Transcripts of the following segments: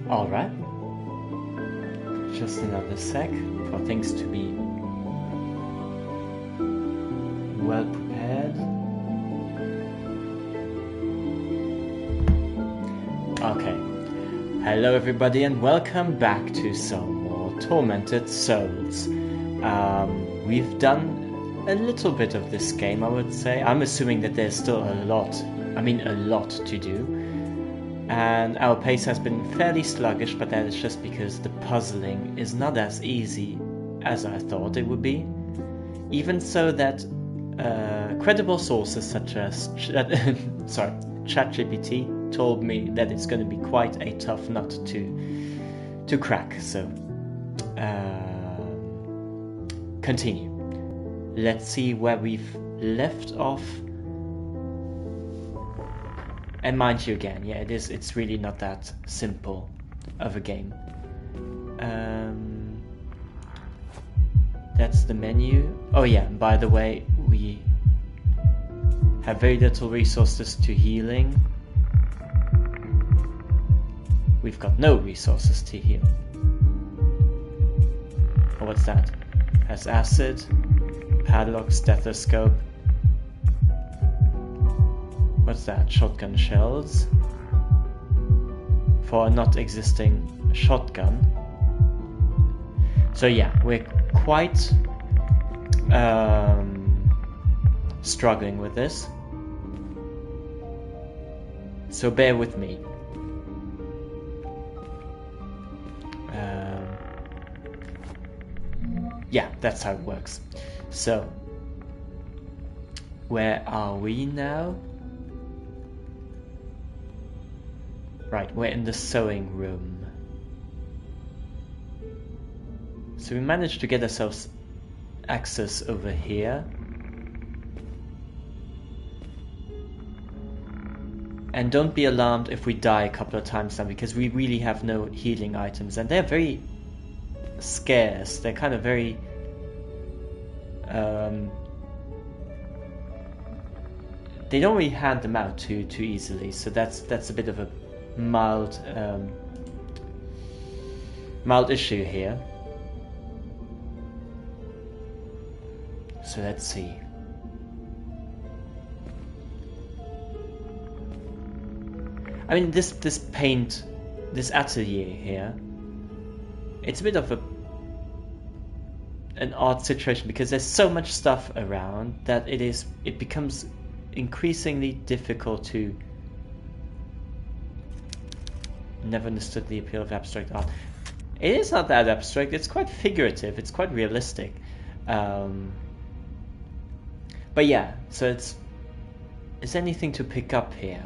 Alright. Just another sec for things to be well prepared. Okay. Hello everybody and welcome back to some more Tormented Souls. We've done a little bit of this game, I would say. I'm assuming that there's still a lot to do. And our pace has been fairly sluggish, but that is just because the puzzling is not as easy as I thought it would be. Even so that credible sources such as ChatGPT told me that it's going to be quite a tough nut to crack. So continue. Let's see where we've left off. And mind you again, yeah, it's really not that simple of a game. That's the menu. Oh yeah, by the way, we have very little resources to healing. We've got no resources to heal. Oh, what's that? Has acid, padlock, stethoscope. What's that? Shotgun shells for a not existing shotgun. So yeah, we're quite struggling with this. So bear with me. Yeah, that's how it works. So, where are we now? Right, we're in the sewing room. So we managed to get ourselves access over here. And don't be alarmed if we die a couple of times now, because we really have no healing items. And they're very scarce. They're kind of very... they don't really hand them out too easily. So that's a bit of a mild issue here. So let's see. I mean, this paint, this atelier here, it's a bit of an odd situation because there's so much stuff around that it becomes increasingly difficult to... Never understood the appeal of abstract art. It is not that abstract, it's quite figurative, it's quite realistic. But yeah, so is anything to pick up here?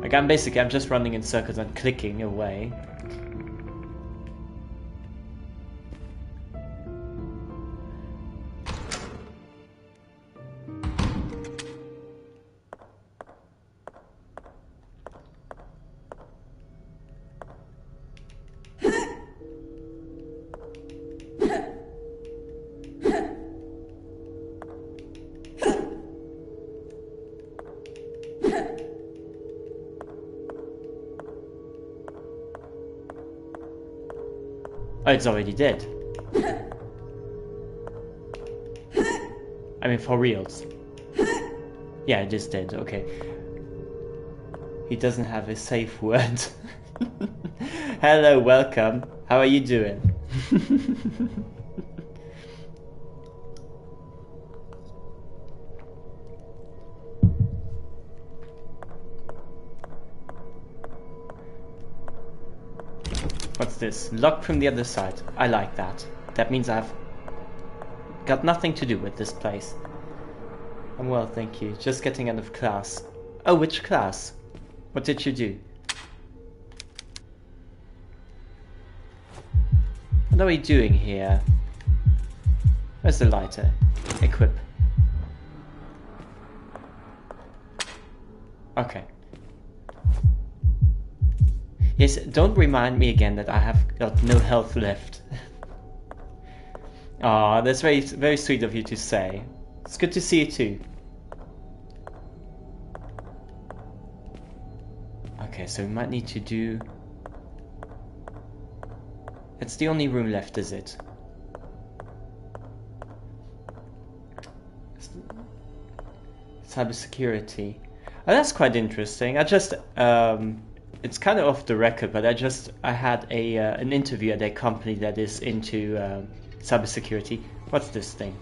Like I'm just running in circles and clicking away. Oh, it's already dead. I mean, for reals. Yeah, it is dead, okay. He doesn't have a safe word. Hello, welcome. How are you doing? What's this? Locked from the other side. I like that. That means I've got nothing to do with this place. I'm well, thank you. Just getting out of class. Oh, which class? What did you do? What are we doing here? Where's the lighter? Equip. Okay. Yes, don't remind me again that I have got no health left. Aw, that's very, very sweet of you to say. It's good to see you too. Okay, so we might need to do... It's the only room left, is it? Cybersecurity. Oh, that's quite interesting. I just... it's kind of off the record, but I had an interview at a company that is into cybersecurity. What's this thing?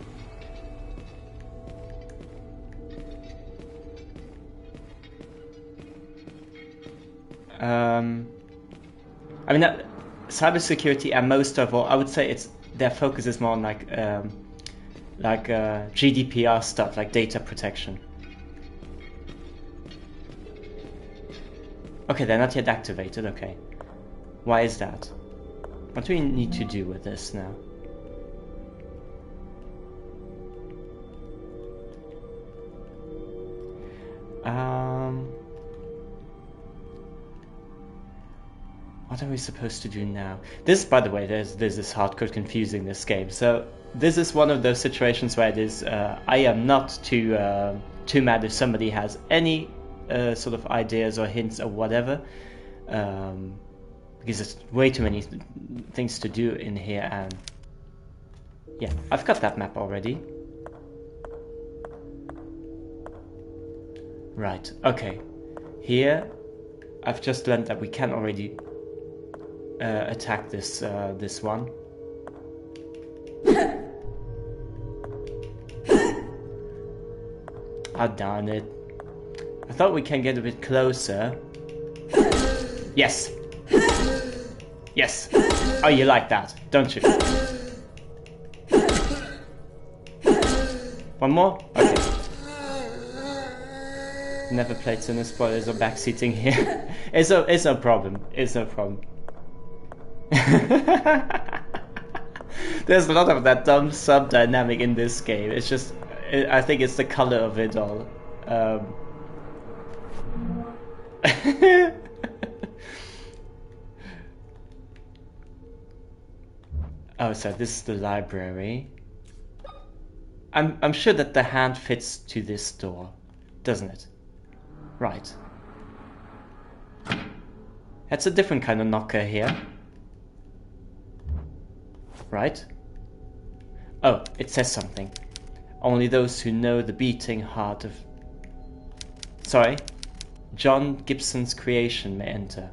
I mean, cybersecurity, and most of all, I would say their focus is more on like GDPR stuff, like data protection. Okay, they're not yet activated. Okay, why is that? What do we need to do with this now? What are we supposed to do now? This, by the way, there's this hardcode confusing this game. So this is one of those situations where it is. I am not too mad if somebody has any sort of ideas or hints or whatever, because there's way too many things to do in here. And yeah, I've got that map already. Right. Okay. Here, I've just learned that we can already attack this one. Ah, darn it. I thought we can get a bit closer. Yes! Yes! Oh, you like that, don't you? One more? Okay. Never played so no spoilers or backseating here. It's no problem. It's no problem. There's a lot of that dumb sub dynamic in this game. It's just, I think it's the color of it all. Oh, so this is the library. I'm sure that the hand fits to this door, doesn't it? Right. That's a different kind of knocker here. Right? Oh, it says something. Only those who know the beating heart of... Sorry? John Gibson's creation may enter.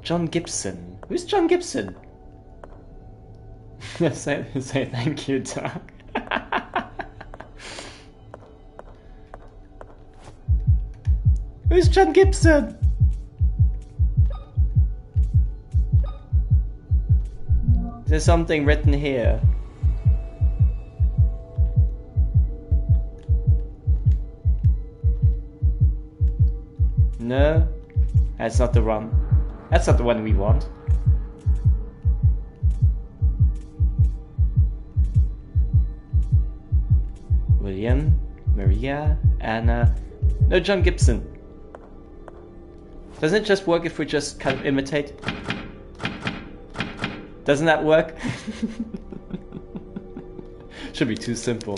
John Gibson? Who's John Gibson? say thank you, Doug. Who's John Gibson? There's something written here. No, that's not the one. That's not the one we want. William, Maria, Anna. No, John Gibson. Doesn't it just work if we just kind of imitate? Doesn't that work? Should be too simple.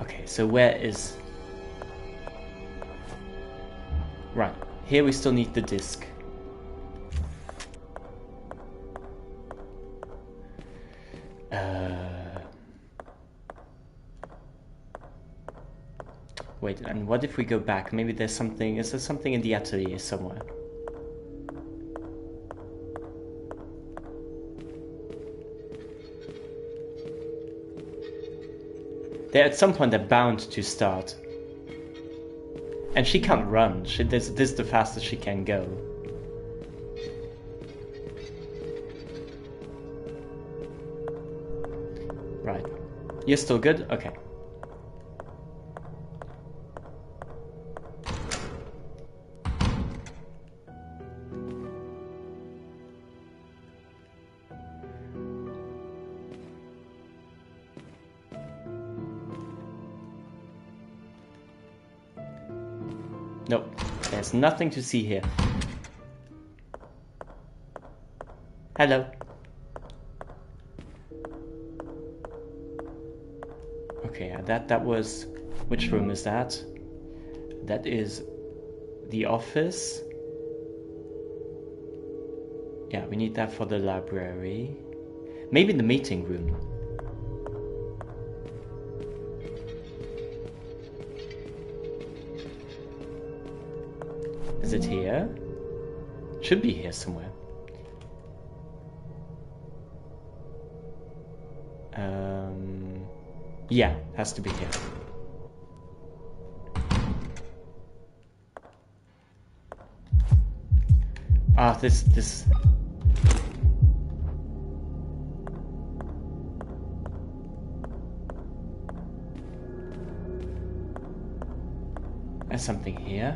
Okay, so where is... Right, here we still need the disc. Wait, and what if we go back? Maybe there's something... Is there something in the atelier somewhere? At some point they're bound to start. And she can't run. This is the fastest she can go. Right. You're still good? Okay. Nope, there's nothing to see here. Hello. Okay, that was... Which room is that? That is the office. Yeah, we need that for the library. Maybe the meeting room. Is it here? Should be here somewhere. Yeah, has to be here. Ah, this... There's something here.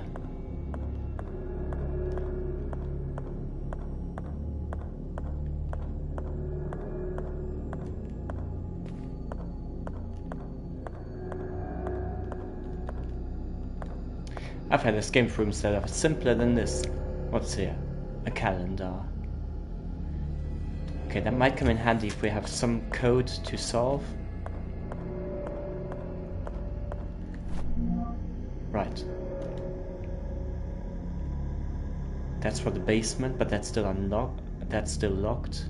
I've had escape rooms that are simpler than this. What's here? A calendar. Okay, that might come in handy if we have some code to solve. Right. That's for the basement, but that's still unlocked. That's still locked.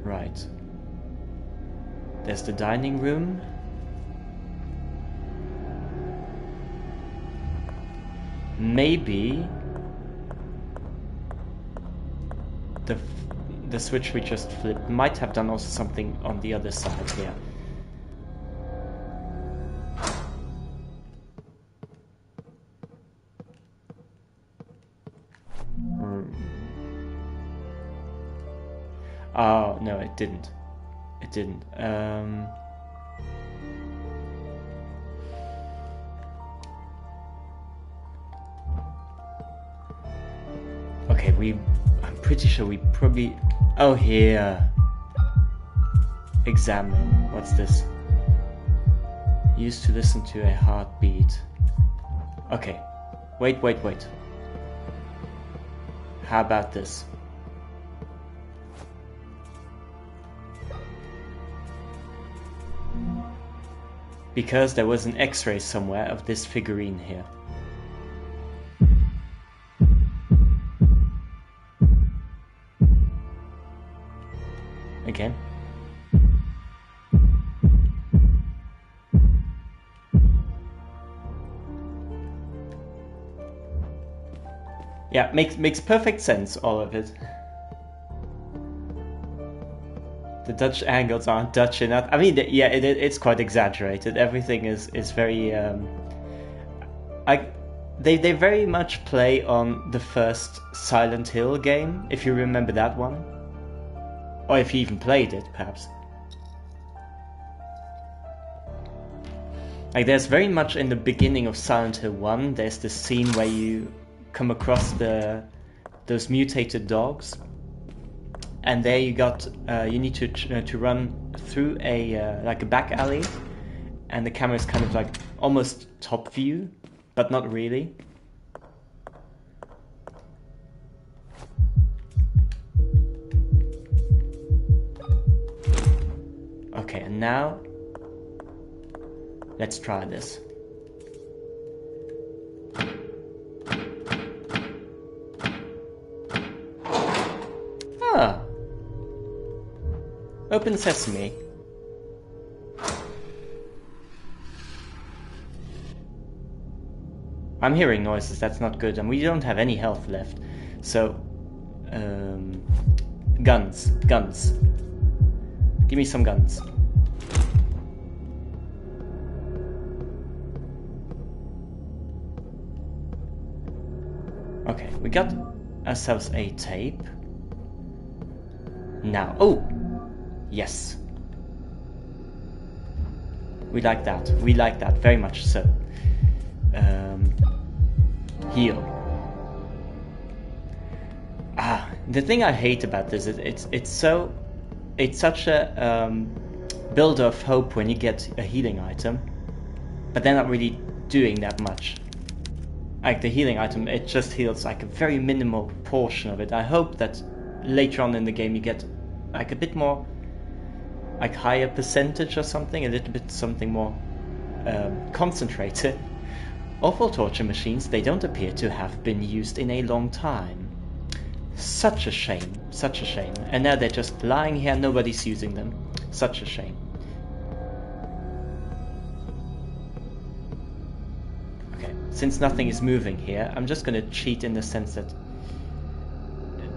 Right. There's the dining room. Maybe the switch we just flipped might have done also something on the other side here. Oh, no, it didn't. It didn't. Okay, I'm pretty sure we probably... Oh, here. Examine. What's this? Used to listen to a heartbeat. Okay. Wait. How about this? Because there was an X-ray somewhere of this figurine here. Again. Yeah, makes perfect sense, all of it. The Dutch angles aren't Dutch enough. I mean, yeah, it's quite exaggerated. Everything is very... They very much play on the first Silent Hill game, if you remember that one. Or if you even played it, perhaps. Like, there's very much in the beginning of Silent Hill 1, there's this scene where you come across those mutated dogs. And there you got, you need to run through like a back alley. And the camera is kind of like almost top view, but not really. Okay, and now let's try this. Ah, open sesame. I'm hearing noises, that's not good, and we don't have any health left. So, guns. Give me some guns. Okay, we got ourselves a tape. Now, oh! Yes. We like that very much so. Heal. Ah, the thing I hate about this is it's such a builder of hope when you get a healing item, but they're not really doing that much. like the healing item, it just heals like a very minimal portion of it. I hope that later on in the game you get like a bit more, like higher percentage or something, a little bit something more concentrated. Awful torture machines, they don't appear to have been used in a long time. Such a shame, such a shame. And now they're just lying here, nobody's using them. Such a shame. Okay, since nothing is moving here, I'm just gonna cheat in the sense that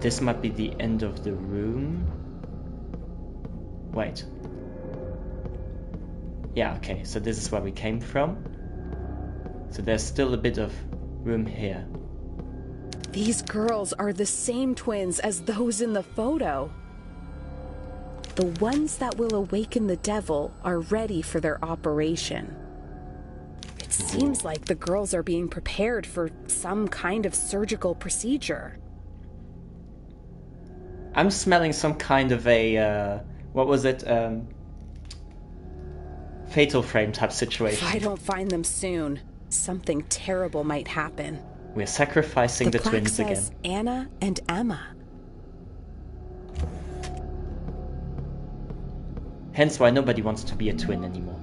this might be the end of the room. Wait. Yeah, okay, so this is where we came from. So there's still a bit of room here. These girls are the same twins as those in the photo. The ones that will awaken the devil are ready for their operation. It seems like the girls are being prepared for some kind of surgical procedure. I'm smelling some kind of a, what was it? Fatal frame type situation. If I don't find them soon, something terrible might happen. We're sacrificing the twins again. Says Anna and Emma. Hence why nobody wants to be a twin anymore.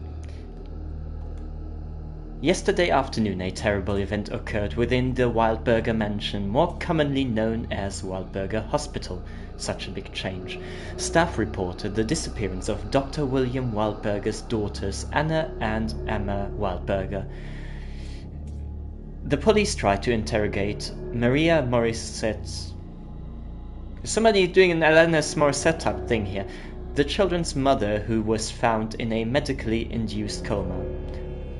Yesterday afternoon, a terrible event occurred within the Wildberger mansion, more commonly known as Wildberger Hospital. Such a big change. Staff reported the disappearance of Dr. William Wildberger's daughters, Anna and Emma Wildberger. The police tried to interrogate Maria Morissette. Somebody doing an Alanis Morissette type thing here. The children's mother, who was found in a medically induced coma.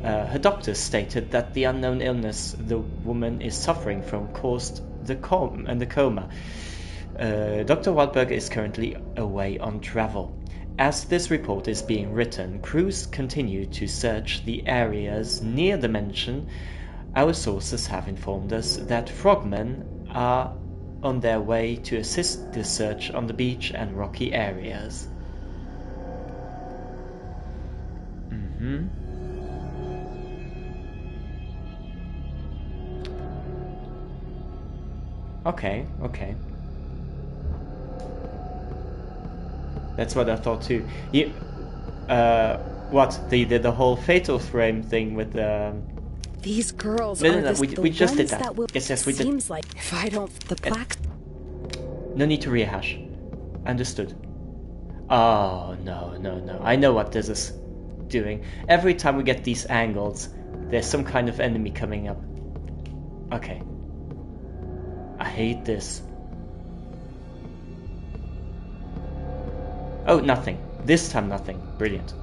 Her doctors stated that the unknown illness the woman is suffering from caused the coma. Dr. Waldberger is currently away on travel. As this report is being written, crews continue to search the areas near the mansion. Our sources have informed us that frogmen are on their way to assist the search on the beach and rocky areas. Okay. That's what I thought too. You, what the whole fatal frame thing with the. These girls no, are we just did that. Will, yes, we did. Seems like if I don't the plaque. No need to rehash. Understood. Oh no! I know what this is doing. Every time we get these angles, there's some kind of enemy coming up. Okay. I hate this. Oh, nothing. This time nothing. Brilliant.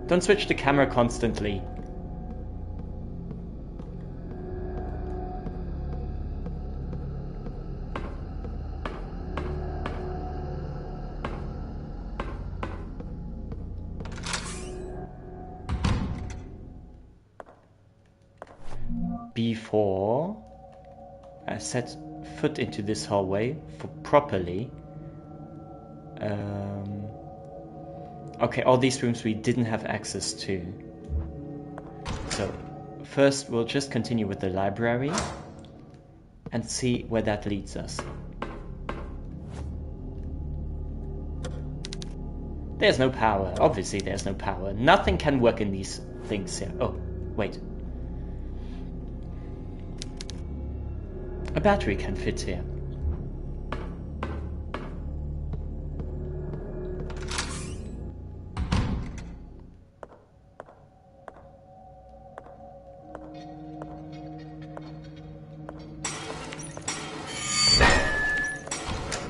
Don't switch the camera constantly. Before I set foot into this hallway properly. Okay, all these rooms we didn't have access to. So first we'll just continue with the library and see where that leads us. There's no power. Obviously there's no power. Nothing can work in these things here. Oh, wait. A battery can fit here.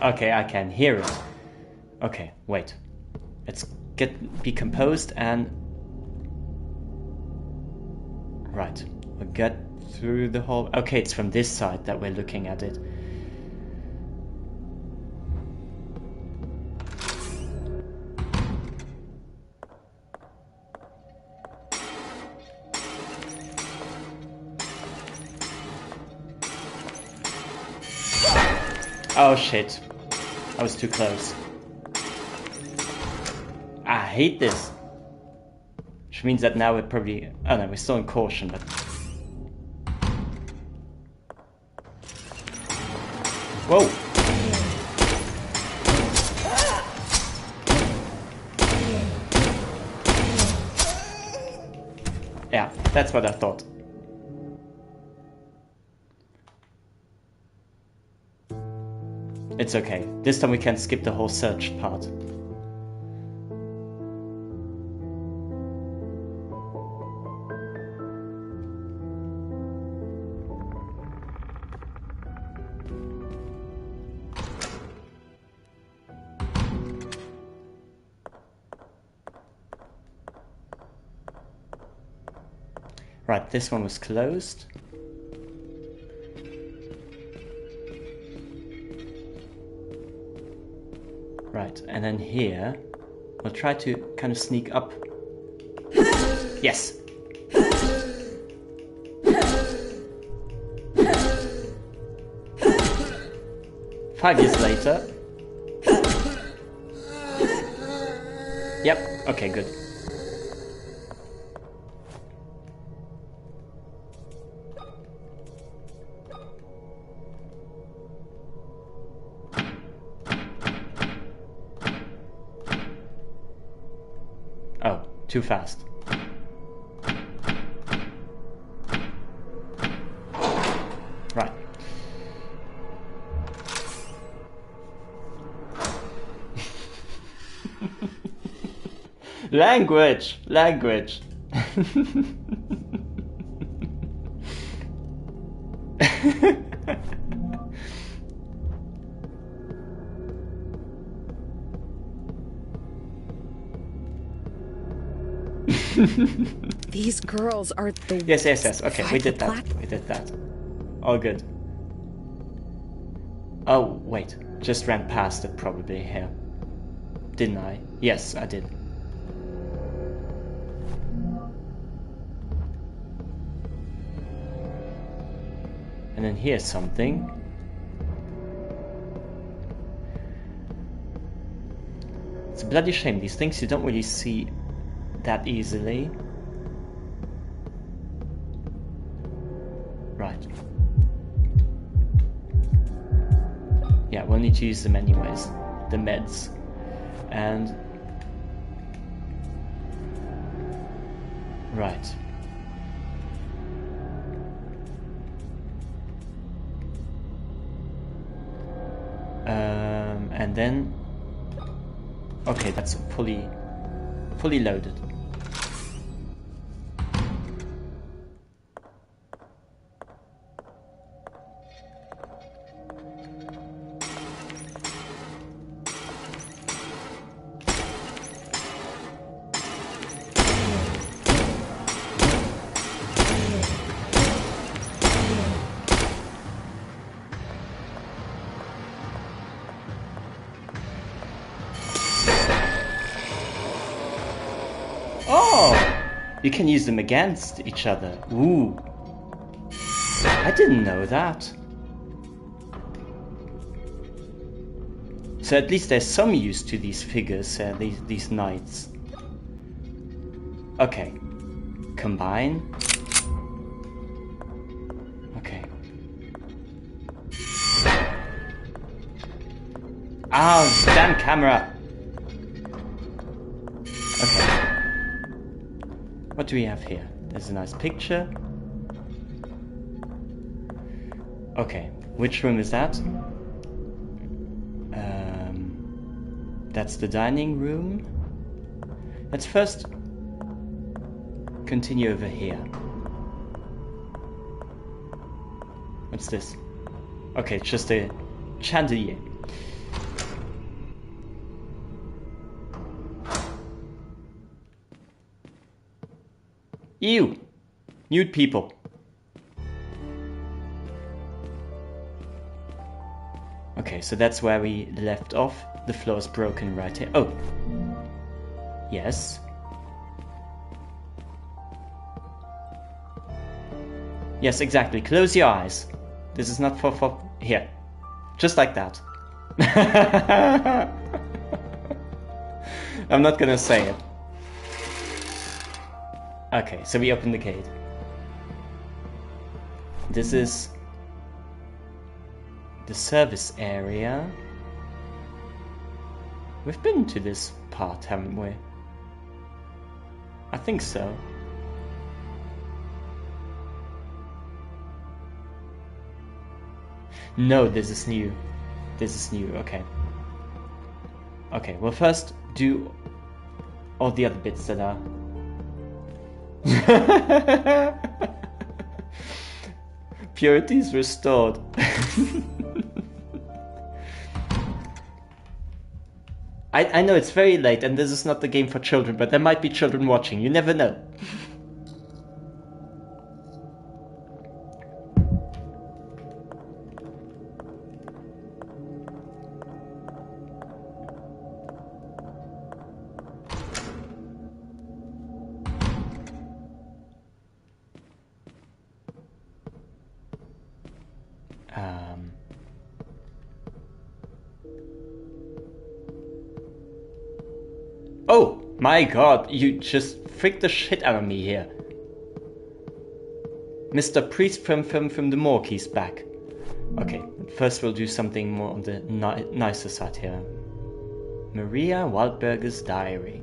Okay, I can hear it. Okay, wait. Let's be composed and... Right, we'll get through the whole... Okay, it's from this side that we're looking at it. Oh shit. I was too close. I hate this. Which means that now we're probably... Oh no, we're still in caution, but... Whoa! Yeah, that's what I thought. It's okay. This time we can skip the whole search part. Right, this one was closed. Right, and then here, we'll try to kind of sneak up. Yes! 5 years later. Yep, okay, good. Oh, too fast. Right. Language! Language! These girls are the... Yes. Okay, we did that. We did that. All good. Oh, wait. Just ran past it probably here. Didn't I? Yes, I did. And then here's something. It's a bloody shame. These things you don't really see that easily. Right. Yeah, we'll need to use them anyways. The meds. And... Right. And then... Okay, that's fully loaded. You can use them against each other. Ooh. I didn't know that. So at least there's some use to these figures, these knights. Okay. Combine. Okay. Oh, damn camera! Okay. What do we have here? There's a nice picture. Okay, which room is that? That's the dining room. Let's first continue over here. What's this? Okay, it's just a chandelier. Ew! Nude people. Okay, so that's where we left off. The floor is broken right here. Oh! Yes. Yes, exactly. Close your eyes. This is not for... Here. Just like that. I'm not gonna say it. Okay, so we open the gate. This is the service area. We've been to this part, haven't we? I think so. No, this is new. This is new, okay. Okay, we'll first do all the other bits that are... Purity is restored. I know it's very late and this is not the game for children, but there might be children watching, you never know. Oh my god, you just freaked the shit out of me here. Mr. Priest from the morgue, he's back. Okay, first we'll do something more on the nicer side here. Maria Waldberger's diary.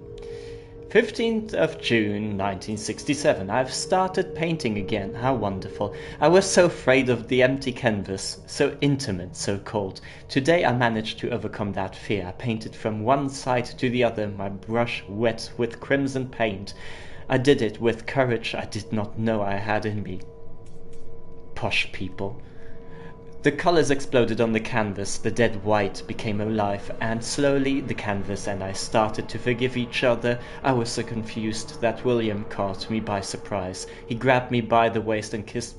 15th of June 1967. I've started painting again. How wonderful. I was so afraid of the empty canvas. So intimate, so cold. Today I managed to overcome that fear. I painted from one side to the other, my brush wet with crimson paint. I did it with courage I did not know I had in me. Posh people. The colors exploded on the canvas, the dead white became alive, and slowly the canvas and I started to forgive each other. I was so confused that William caught me by surprise. He grabbed me by the waist and kissed...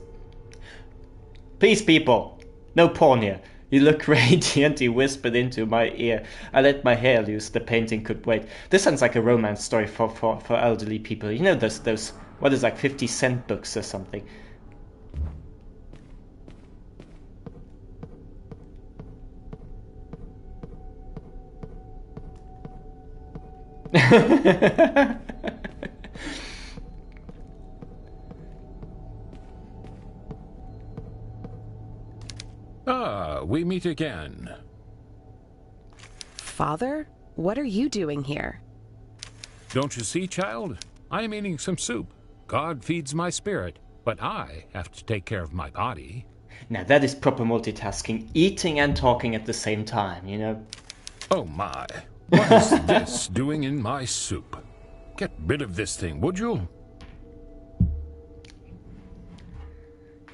Peace, people! No porn here. You look radiant, he whispered into my ear. I let my hair loose, the painting could wait. This sounds like a romance story for elderly people. You know those what is like 50-cent books or something. Ah, we meet again. Father, what are you doing here? Don't you see, child? I am eating some soup. God feeds my spirit, but I have to take care of my body. Now that is proper multitasking, eating and talking at the same time, you know. Oh my, what is this doing in my soup? Get rid of this thing, would you?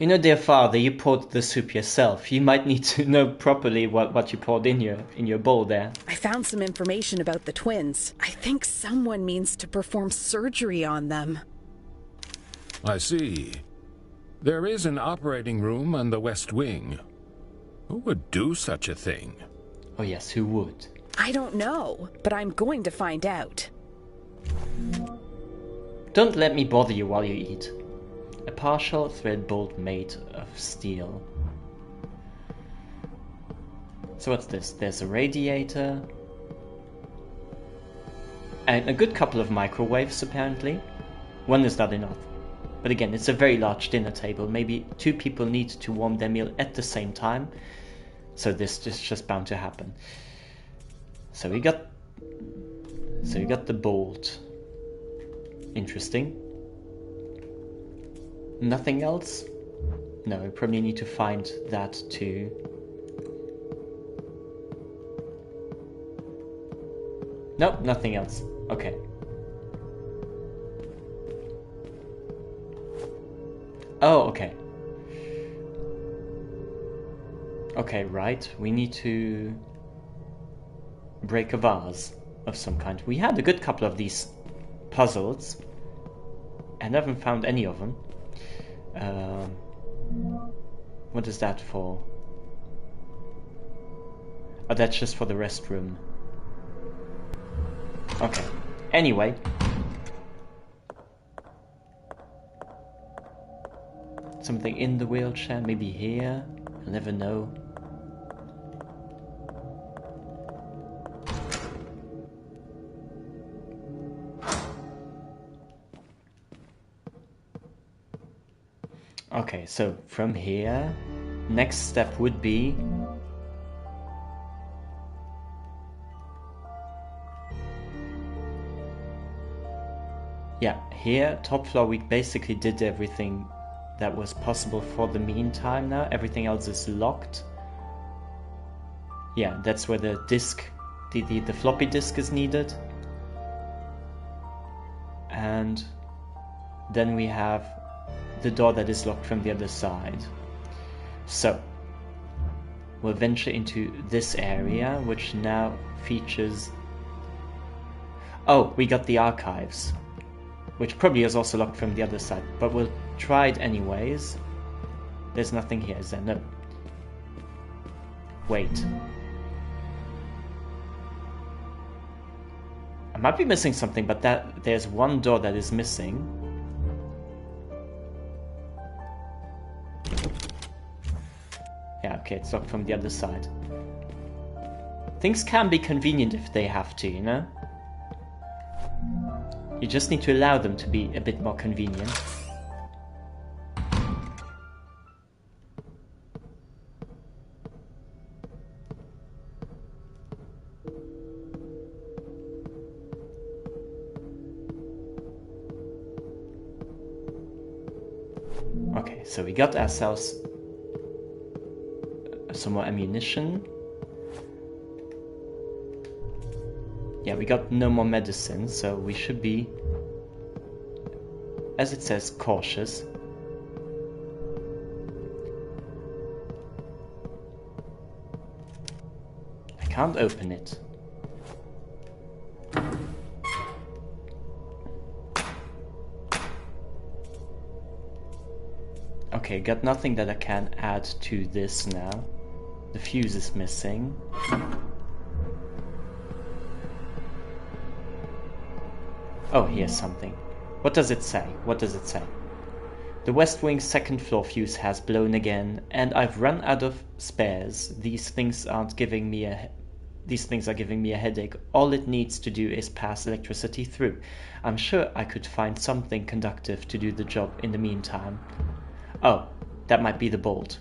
You know, dear father, you poured the soup yourself. You might need to know properly what you poured in your bowl there. I found some information about the twins. I think someone means to perform surgery on them. I see. There is an operating room on the West Wing. Who would do such a thing? Oh yes, who would? I don't know, but I'm going to find out. Don't let me bother you while you eat. A partial thread bolt made of steel. So what's this? There's a radiator. And a good couple of microwaves, apparently. One is not enough. But again, it's a very large dinner table. Maybe two people need to warm their meal at the same time. So this is just bound to happen. So we got the bolt. Interesting. Nothing else? No, we probably need to find that too. Nope, nothing else. Okay. Oh, okay. Okay, right. We need to break a vase of some kind. We had a good couple of these puzzles and haven't found any of them. What is that for? Oh, that's just for the restroom. Okay. Anyway. Something in the wheelchair, maybe here. You'll never know. Okay, so from here, next step would be... Yeah, here, top floor, we basically did everything that was possible for the meantime now. Everything else is locked. Yeah, that's where the disk, the floppy disk is needed. And then we have the door that is locked from the other side. So, we'll venture into this area, which now features... Oh, we got the archives, which probably is also locked from the other side, but we'll try it anyways. There's nothing here, is there? No. Wait. I might be missing something, but there's one door that is missing. Yeah, okay, it's locked from the other side. Things can be convenient if they have to, you know? You just need to allow them to be a bit more convenient. Okay, so we got ourselves some more ammunition. Yeah, we got no more medicine, so we should be, as it says, cautious. I can't open it. Okay, got nothing that I can add to this now. The fuse is missing. Oh, here's something. What does it say? What does it say? The West Wing's second floor fuse has blown again, and I've run out of spares. These things are giving me a headache. All it needs to do is pass electricity through. I'm sure I could find something conductive to do the job in the meantime. Oh, that might be the bolt.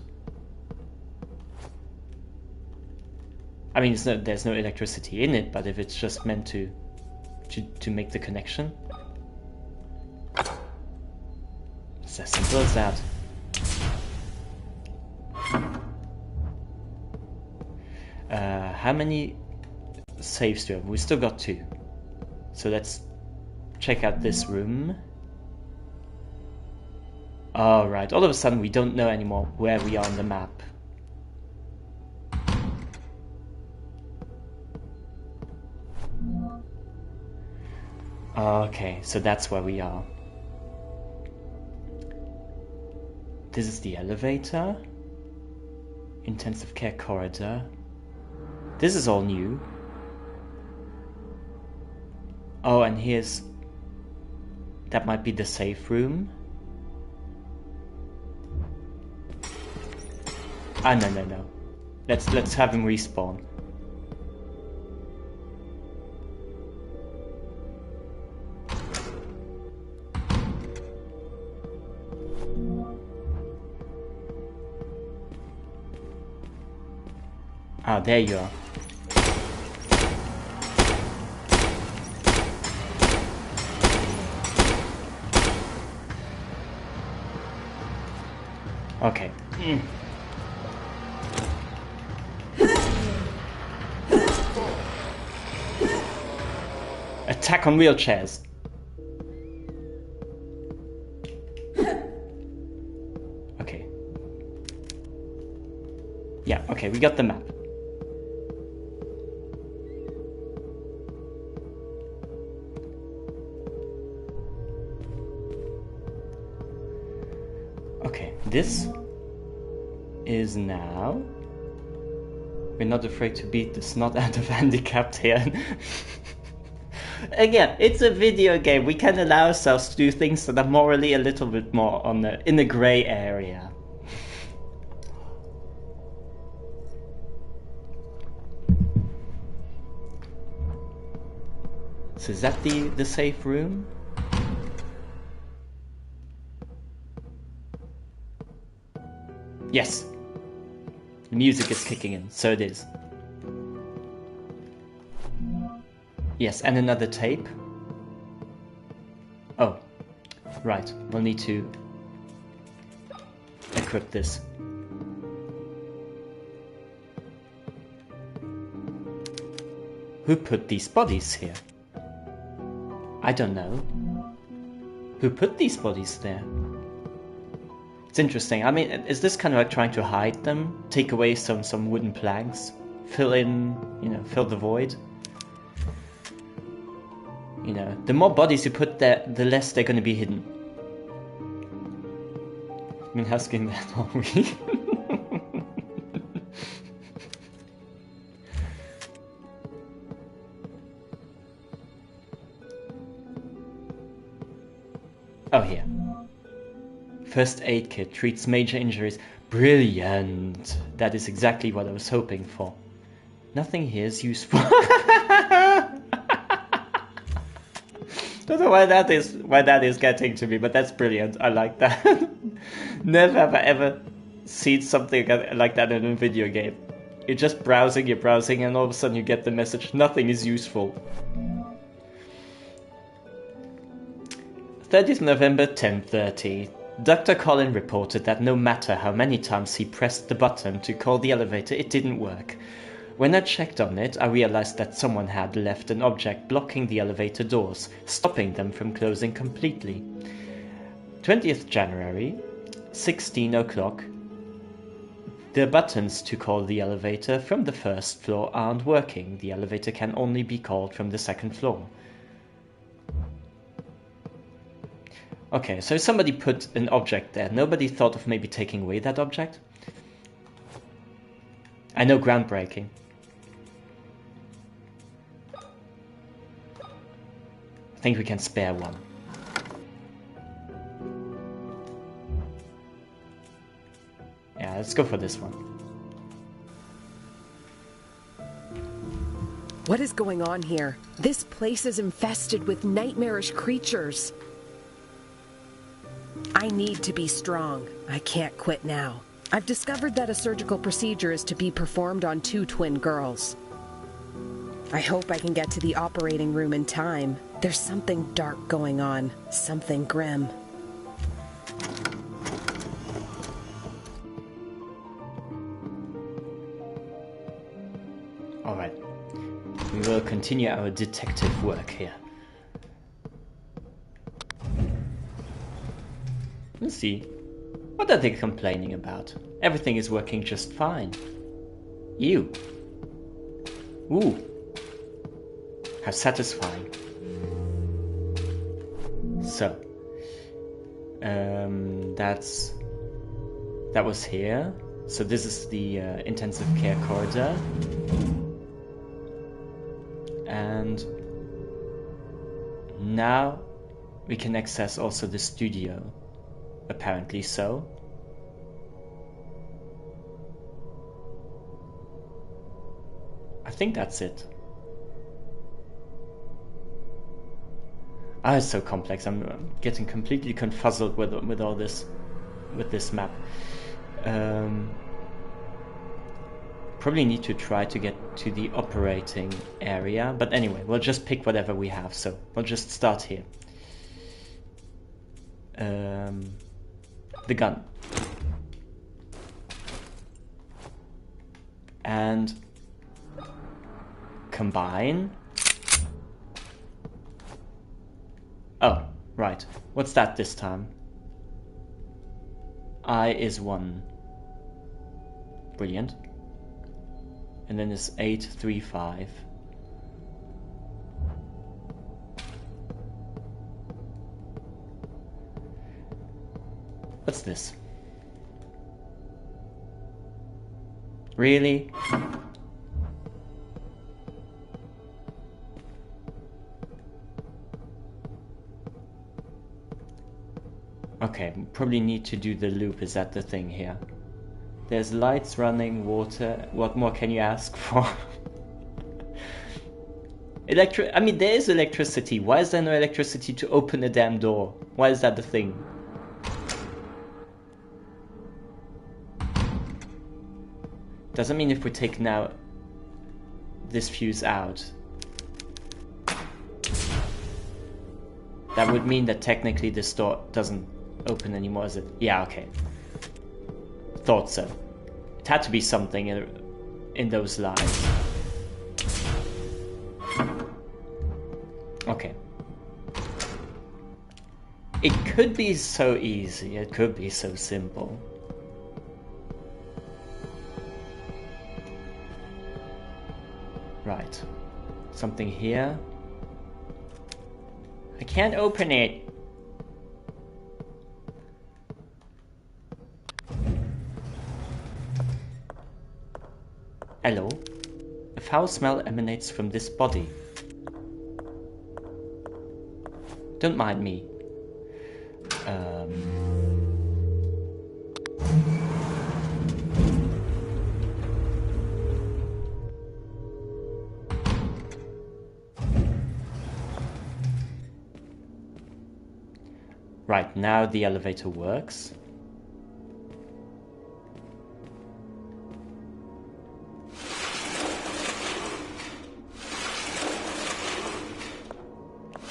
I mean, there's no electricity in it, but if it's just meant to make the connection. It's as simple as that. How many saves do we have? We still got 2. So let's check out this room. Alright, all of a sudden we don't know anymore where we are on the map. Okay, so that's where we are. This is the elevator. Intensive care corridor. This is all new. Oh, and here's... That might be the safe room. Ah, no. Let's have him respawn. Ah, there you are. Okay. Attack on wheelchairs. Okay. Yeah, okay, we got the map. Okay, this is now... We're not afraid to beat the snot out of handicapped here. Again, it's a video game. We can allow ourselves to do things that are morally a little bit more on in the grey area. So is that the safe room? Yes. The music is kicking in, so it is. Yes, and another tape. Oh, right. We'll need to equip this. Who put these bodies here? I don't know. Who put these bodies there? It's interesting. I mean, is this kind of like trying to hide them? Take away some wooden planks? Fill in, you know, fill the void? You know, the more bodies you put there, the less they're going to be hidden. I've been asking that all week. Oh, here. First aid kit treats major injuries. Brilliant! That is exactly what I was hoping for. Nothing here is useful. Don't know why that is getting to me, but that's brilliant. I like that. Never have I ever seen something like that in a video game. You're just browsing, and all of a sudden you get the message, nothing is useful. 30th November, 10:30. Dr. Colin reported that no matter how many times he pressed the button to call the elevator, it didn't work. When I checked on it, I realized that someone had left an object blocking the elevator doors, stopping them from closing completely. 20th January, 16 o'clock. The buttons to call the elevator from the first floor aren't working. The elevator can only be called from the second floor. Okay, so somebody put an object there. Nobody thought of maybe taking away that object? I know, groundbreaking. I think we can spare one. Yeah, let's go for this one. What is going on here? This place is infested with nightmarish creatures. I need to be strong. I can't quit now. I've discovered that a surgical procedure is to be performed on 2 twin girls. I hope I can get to the operating room in time. There's something dark going on, something grim. All right. We will continue our detective work here. Let's see. What are they complaining about? Everything is working just fine. Ew. Ooh. How satisfying. So. That was here. So this is the intensive care corridor. And now we can access also the studio. Apparently so. I think that's it. Ah, it's so complex. I'm getting completely confuzzled with all this, with this map. Probably need to try to get to the operating area, but anyway, we'll just pick whatever we have. So we'll just start here. The gun. And combine. Oh, right. What's that this time? I is 1. Brilliant. And then it's 8, 3, 5. What's this? Really? Okay, probably need to do the loop. Is that the thing here? There's lights running, water. What more can you ask for? I mean, there is electricity. Why is there no electricity to open a damn door? Why is that the thing? Doesn't mean if we take now this fuse out, that would mean that technically this door doesn't open anymore, is it? Yeah, okay. Thought so. It had to be something in those lines. Okay. It could be so easy, it could be so simple. Right. Something here. I can't open it. Hello. A foul smell emanates from this body. Don't mind me. Right, now the elevator works.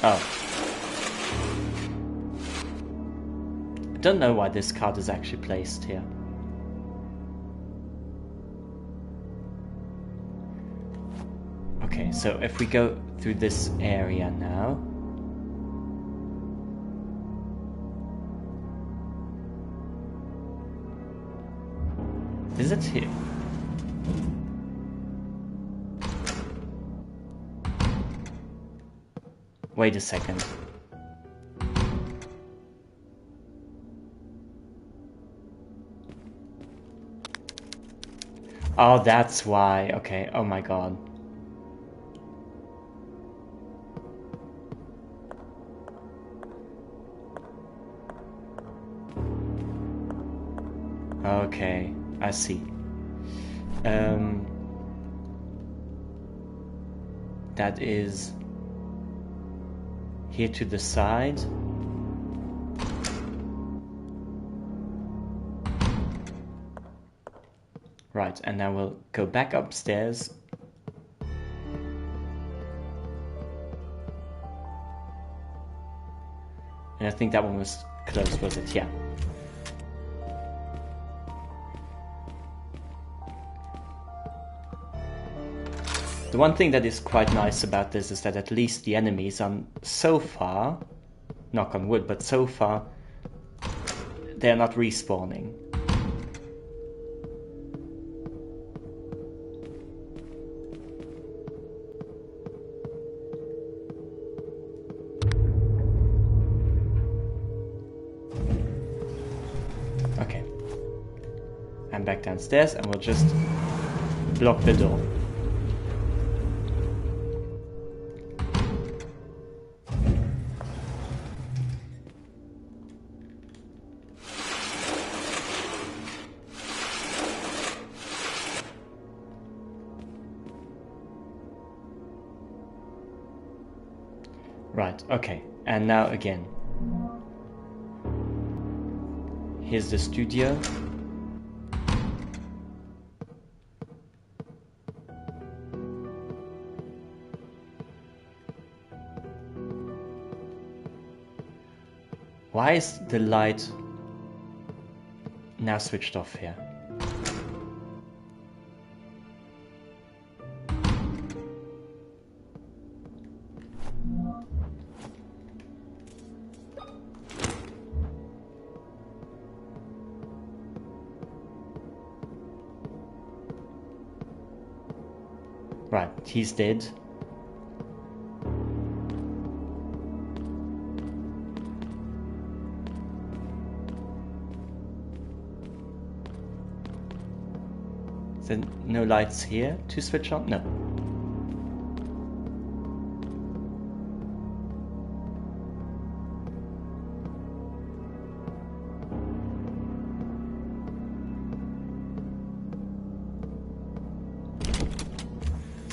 Oh. I don't know why this card is actually placed here. Okay, so if we go through this area now. Is it here? Wait a second. Oh, that's why. Okay, oh my god. Okay, I see. That is here to the side. Right, and now we'll go back upstairs. And I think that one was closed, was it? Yeah. The one thing that is quite nice about this is that at least the enemies are so far, knock on wood, but so far they're not respawning. Okay. I'm back downstairs and we'll just block the door. Right, okay, and now again. Here's the studio. Why is the light now switched off here? Right, he's dead. Is there no lights here to switch on? No.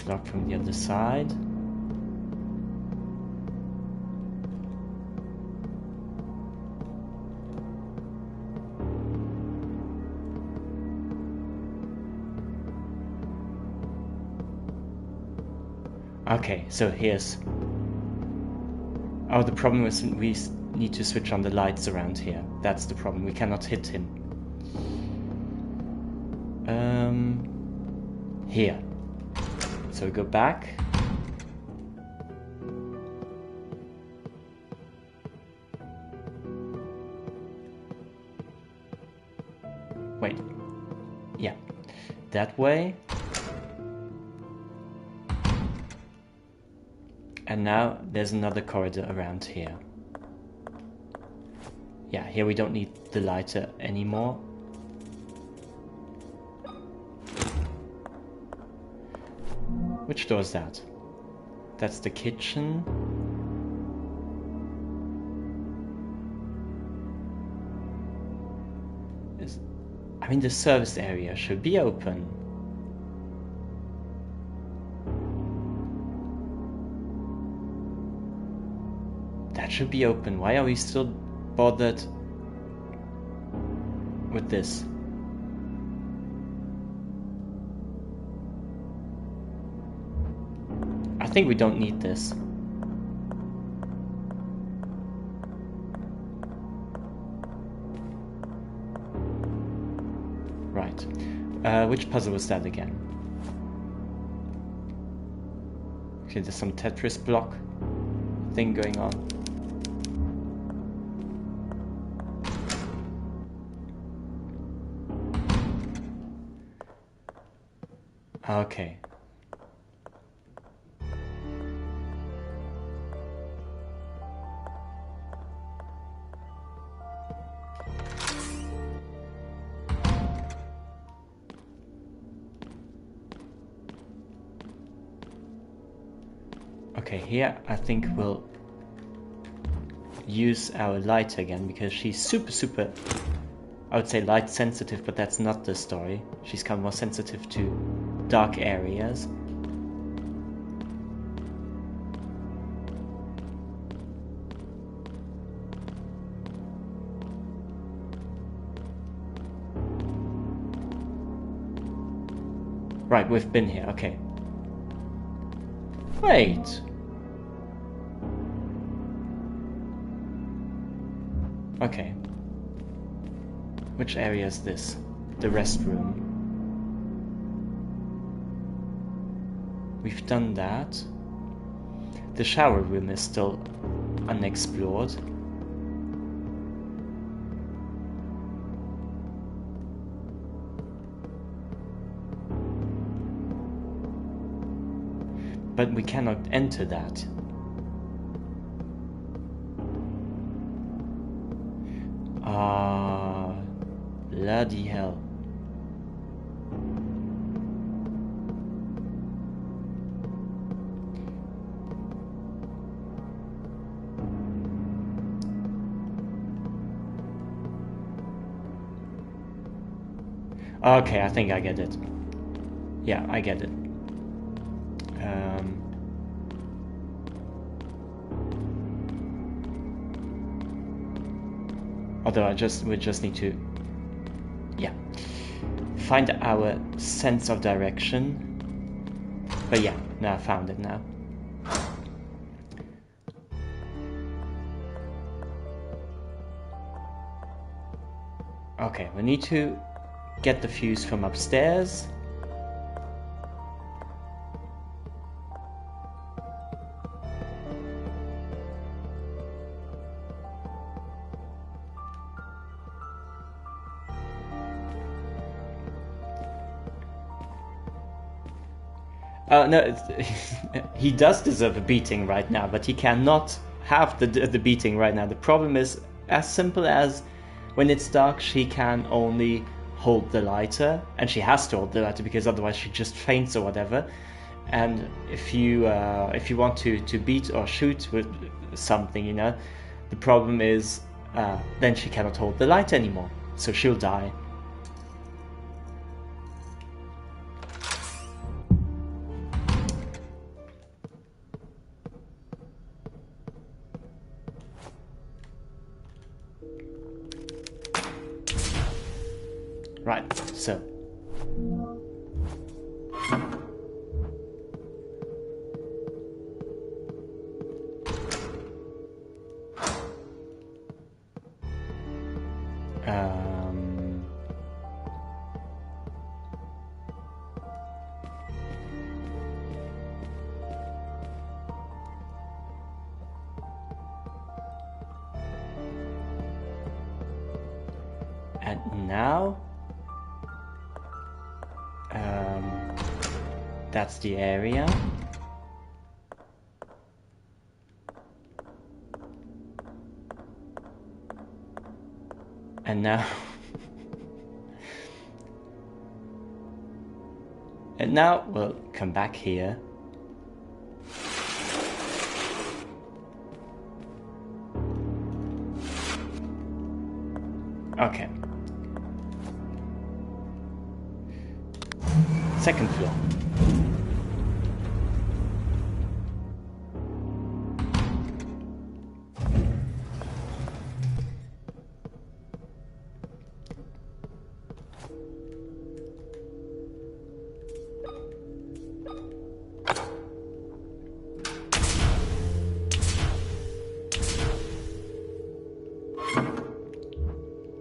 Locked from the other side. Okay, so here's... Oh, the problem is we need to switch on the lights around here. That's the problem. We cannot hit him. Here. So we go back. Wait. Yeah. That way. And now there's another corridor around here. Yeah, here we don't need the lighter anymore. Which door is that? That's the kitchen. I mean, the service area should be open. That should be open. Why are we still bothered with this? I think we don't need this. Right. Which puzzle was that again? Okay, there's some Tetris block thing going on. Okay. Okay, here I think we'll use our light again because she's super, I would say light sensitive, but that's not the story. She's kind of more sensitive to dark areas. Right, we've been here, okay. Wait. Okay. Which area is this? The restroom. We've done that. The shower room is still unexplored. But we cannot enter that. Bloody hell. Okay, I think I get it. Yeah, I get it. Although we just need to, yeah, find our sense of direction. But yeah, now I found it now. Okay, we need to get the fuse from upstairs. No, he does deserve a beating right now, but he cannot have the beating right now. The problem is as simple as when it's dark, she can only hold the lighter, and she has to hold the lighter because otherwise she just faints or whatever. And if you want to beat or shoot with something, you know, the problem is then she cannot hold the light anymore, so she'll die. Right, so And now, that's the area. And now, and now we'll come back here. Okay. Second floor.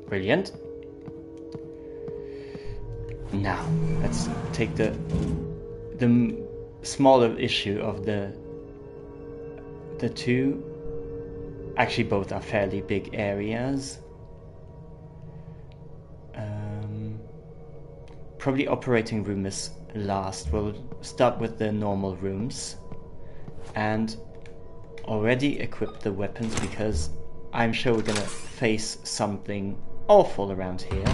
Brilliant. Now, let's take the smaller issue of the two. Actually, both are fairly big areas. Probably operating room is last. We'll start with the normal rooms and already equip the weapons because I'm sure we're gonna face something awful around here.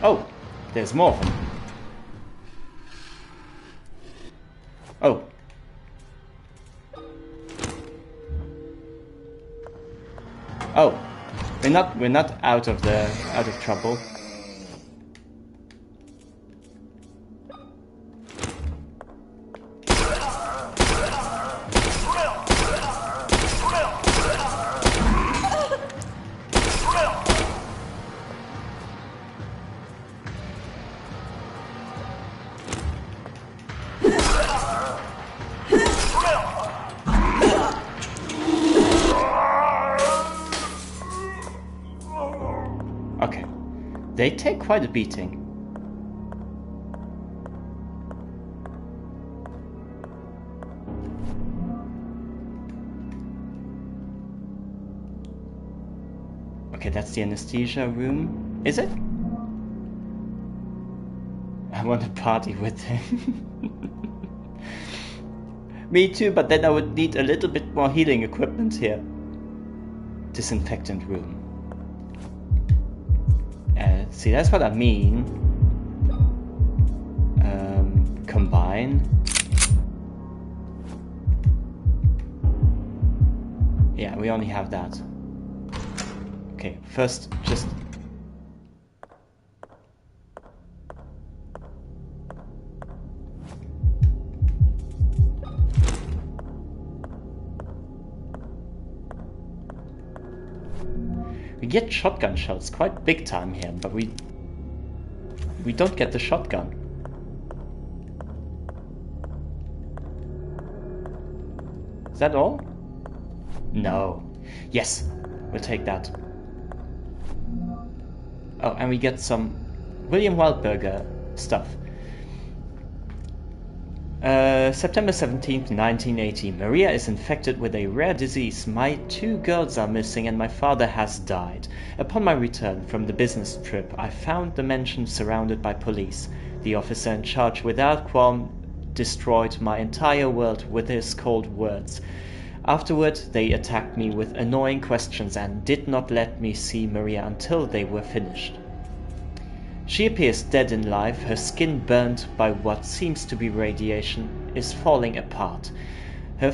Oh, there's more of them. Oh. Oh. We're not out of trouble. Okay. They take quite a beating. Okay, that's the anesthesia room. Is it? I want to party with him. Me too, but then I would need a little bit more healing equipment here. Disinfectant room. See, that's what I mean. Combine. Yeah, we only have that. Okay, first just... We get shotgun shells quite big time here, but we don't get the shotgun. Is that all? No. Yes, we'll take that. Oh, and we get some William Wildberger stuff. September 17th, 1980. Maria is infected with a rare disease. My 2 girls are missing and my father has died. Upon my return from the business trip, I found the mansion surrounded by police. The officer in charge, without qualm, destroyed my entire world with his cold words. Afterward, they attacked me with annoying questions and did not let me see Maria until they were finished. She appears dead in life, her skin burnt by what seems to be radiation is falling apart. Her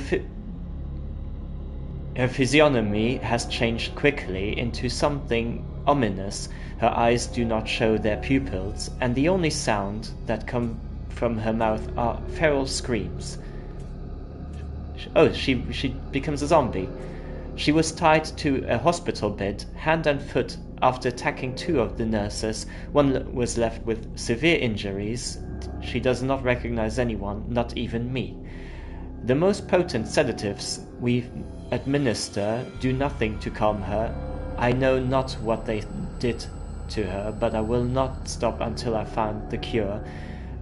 physiognomy has changed quickly into something ominous. Her eyes do not show their pupils, and the only sound that come from her mouth are feral screams. Oh, she becomes a zombie. She was tied to a hospital bed, hand and foot, after attacking 2 of the nurses. One was left with severe injuries. She does not recognize anyone, not even me. The most potent sedatives we administer do nothing to calm her. I know not what they did to her, but I will not stop until I find the cure,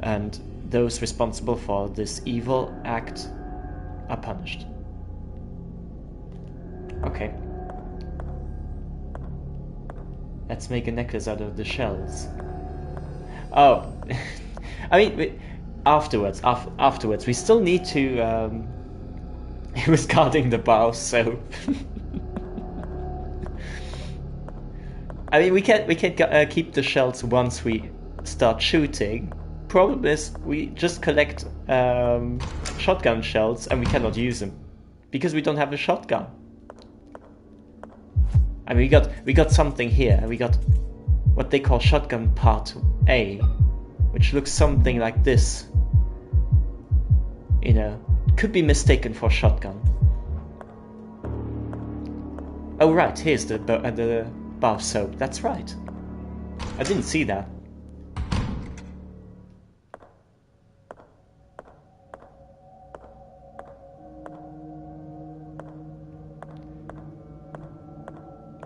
and those responsible for this evil act are punished. Okay. Let's make a necklace out of the shells. Oh, I mean, afterwards, we still need to. He was guarding the bow, so. I mean, we can keep the shells once we start shooting. Problem is, we just collect shotgun shells and we cannot use them because we don't have a shotgun. I mean, we got something here. We got what they call shotgun part A, which looks something like this. You know, could be mistaken for shotgun. Oh right, here's the bar soap. That's right. I didn't see that.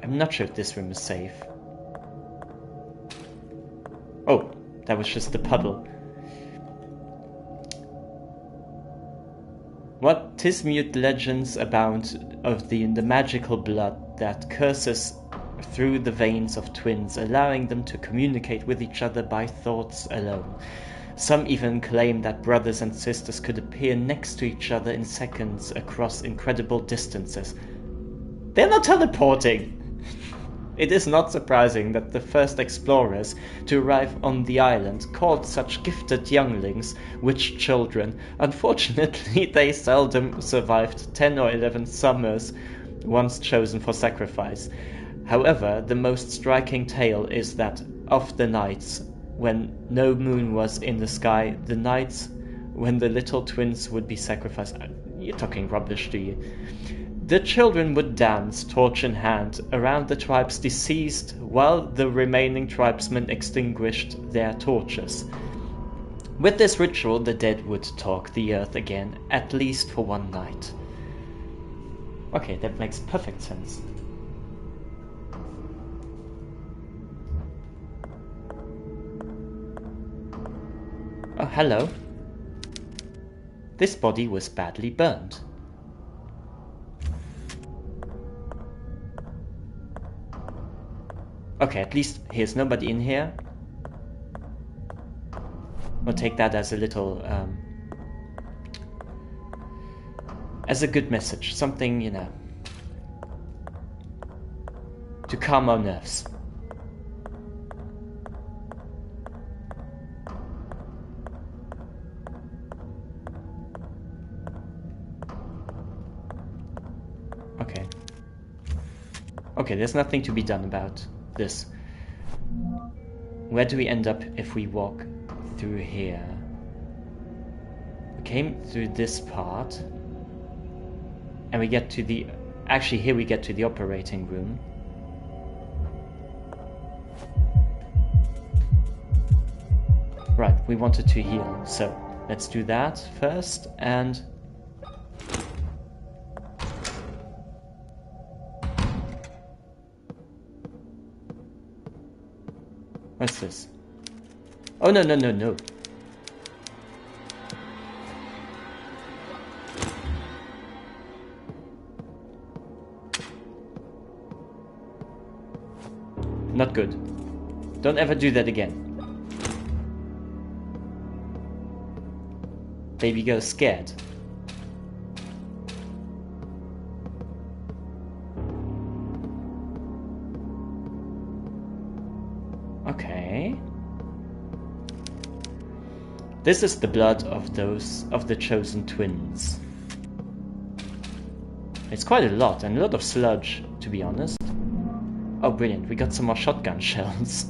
I'm not sure if this room is safe. Oh, that was just the puddle. What 'tis mute legends abound of the magical blood that curses through the veins of twins, allowing them to communicate with each other by thoughts alone. Some even claim that brothers and sisters could appear next to each other in seconds across incredible distances. They're not teleporting! It is not surprising that the first explorers to arrive on the island called such gifted younglings witch children. Unfortunately, they seldom survived 10 or 11 summers once chosen for sacrifice. However, the most striking tale is that of the nights when no moon was in the sky, the nights when the little twins would be sacrificed. You're talking rubbish, do you? The children would dance, torch in hand, around the tribe's deceased, while the remaining tribesmen extinguished their torches. With this ritual, the dead would talk the earth again, at least for one night. Okay, that makes perfect sense. Oh, hello. This body was badly burned. Okay, at least here's nobody in here. We'll take that as a little, as a good message. Something, you know, to calm our nerves. Okay. Okay, there's nothing to be done about this. Where do we end up if we walk through here? We came through this part and we get to the... Actually, here we get to the operating room. Right, we wanted to heal, so let's do that first. And what's this? Oh, no, no, no, no. Not good. Don't ever do that again. Baby girl scared. Okay. This is the blood of the chosen twins. It's quite a lot, and a lot of sludge, to be honest. Oh, brilliant, we got some more shotgun shells.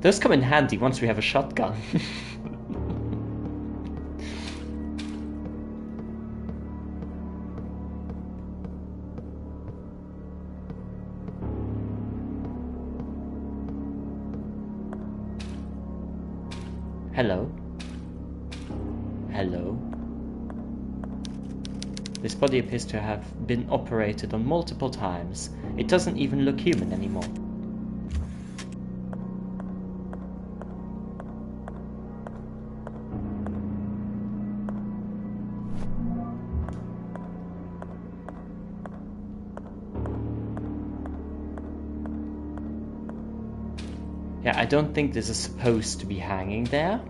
Those come in handy once we have a shotgun. Hello. Hello. This body appears to have been operated on multiple times. It doesn't even look human anymore. Yeah, I don't think this is supposed to be hanging there.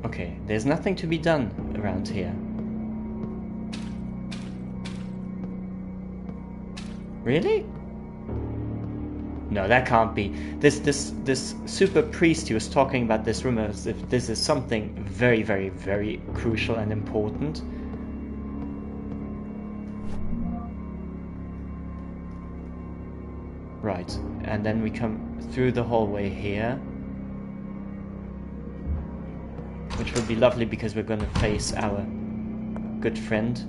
Okay, there's nothing to be done around here. Really? No, that can't be. This super priest he was talking about this room as if this is something very, very, very crucial and important. Right, and then we come through the hallway here. Which will be lovely because we're going to face our good friend.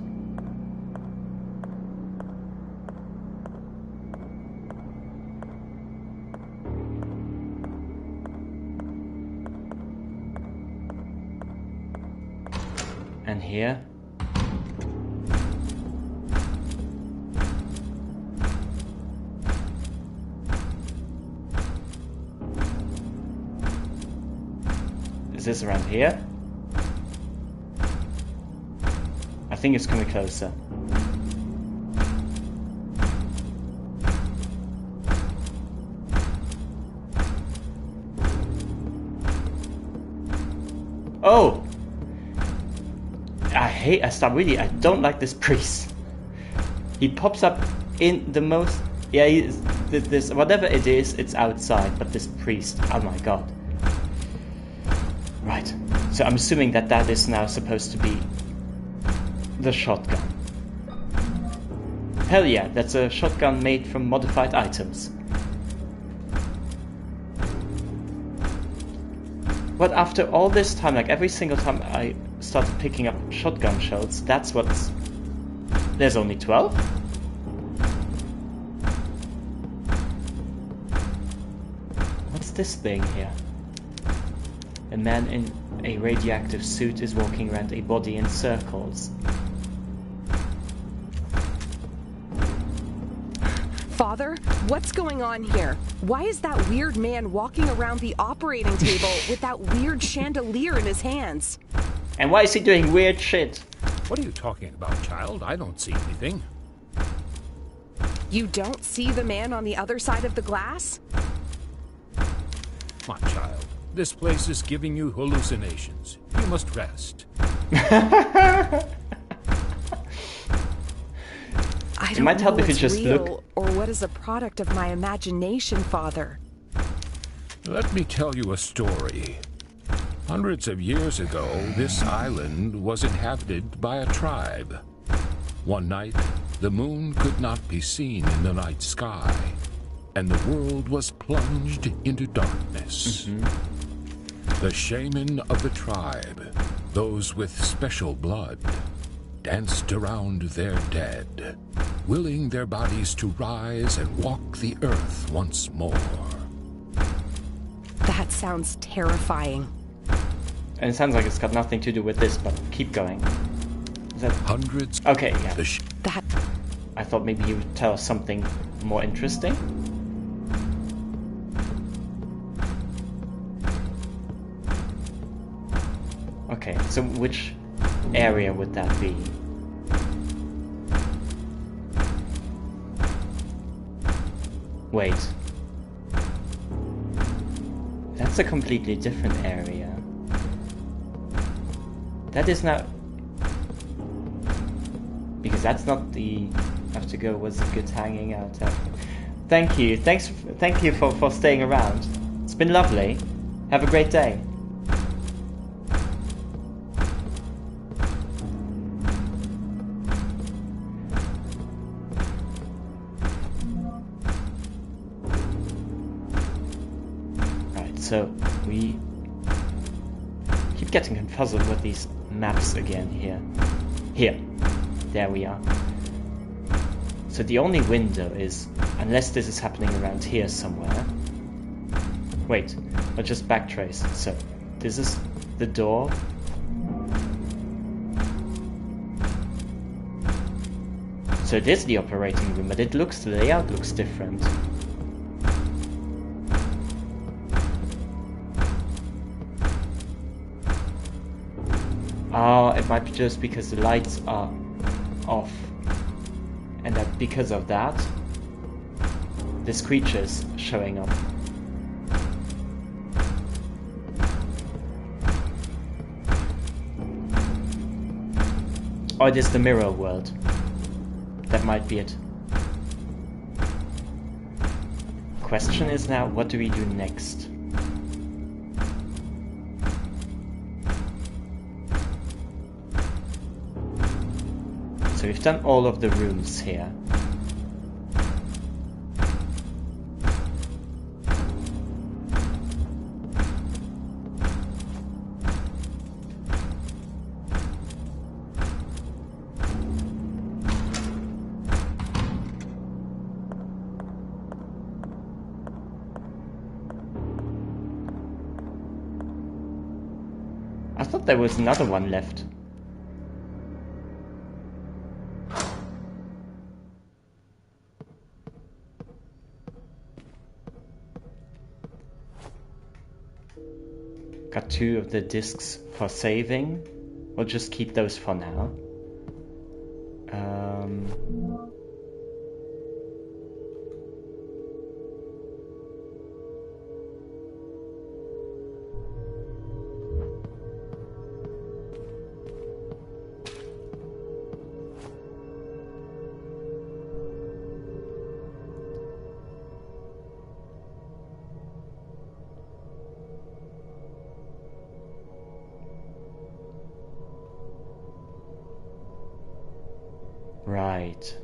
And here. Is this around here? I think it's coming closer. Oh! I don't like this priest. He pops up in the most... Yeah, this whatever it is, it's outside. But this priest, oh my god. Right. So I'm assuming that that is now supposed to be the shotgun. Hell yeah, that's a shotgun made from modified items. But after all this time, like every single time I started picking up shotgun shells, that's what's... There's only 12? What's this thing here? A man in a radioactive suit is walking around a body in circles. Father, what's going on here? Why is that weird man walking around the operating table with that weird chandelier in his hands? And why is he doing weird shit? What are you talking about, child? I don't see anything. You don't see the man on the other side of the glass? My child, this place is giving you hallucinations. You must rest. I It don't might help know if you what's just real look. or what is a product of my imagination, Father. Let me tell you a story. Hundreds of years ago, this island was inhabited by a tribe. One night, the moon could not be seen in the night sky, and the world was plunged into darkness. The shaman of the tribe, those with special blood, danced around their dead, willing their bodies to rise and walk the earth once more. That sounds terrifying. And it sounds like it's got nothing to do with this, but keep going. Is that... Hundreds... Okay, yeah. That... I thought maybe you would tell us something more interesting. Okay, so which area would that be? Wait. That's a completely different area. That is not... Because that's not the... I have to go, was it good hanging out? Thank you. Thank you for staying around. It's been lovely. Have a great day. So we keep getting confuzzled with these maps again here. Here. There we are. So the only window is, unless this is happening around here somewhere. Wait, I'll just backtrace. So, this is the door. So it is the operating room, but the layout looks different. Oh, it might be just because the lights are off. And that because of that, this creature's showing up. Oh, it is the mirror world. That might be it. Question is now, what do we do next? So we've done all of the rooms here. I thought there was another one left. Got 2 of the discs for saving. We'll just keep those for now. Right.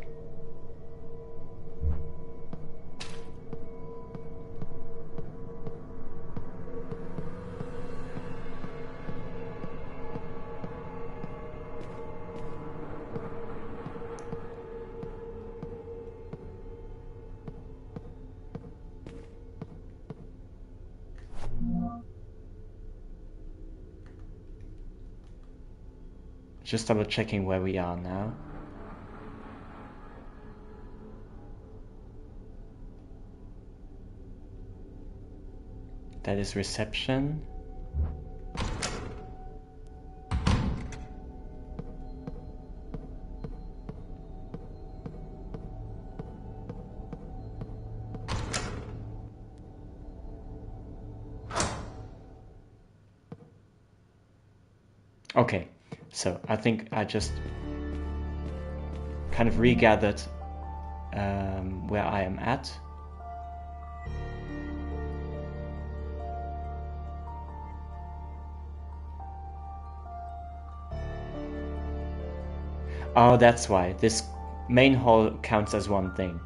Just double checking where we are now. That is reception. Okay, so I think I just kind of regathered where I am at. Oh, that's why. This main hall counts as one thing.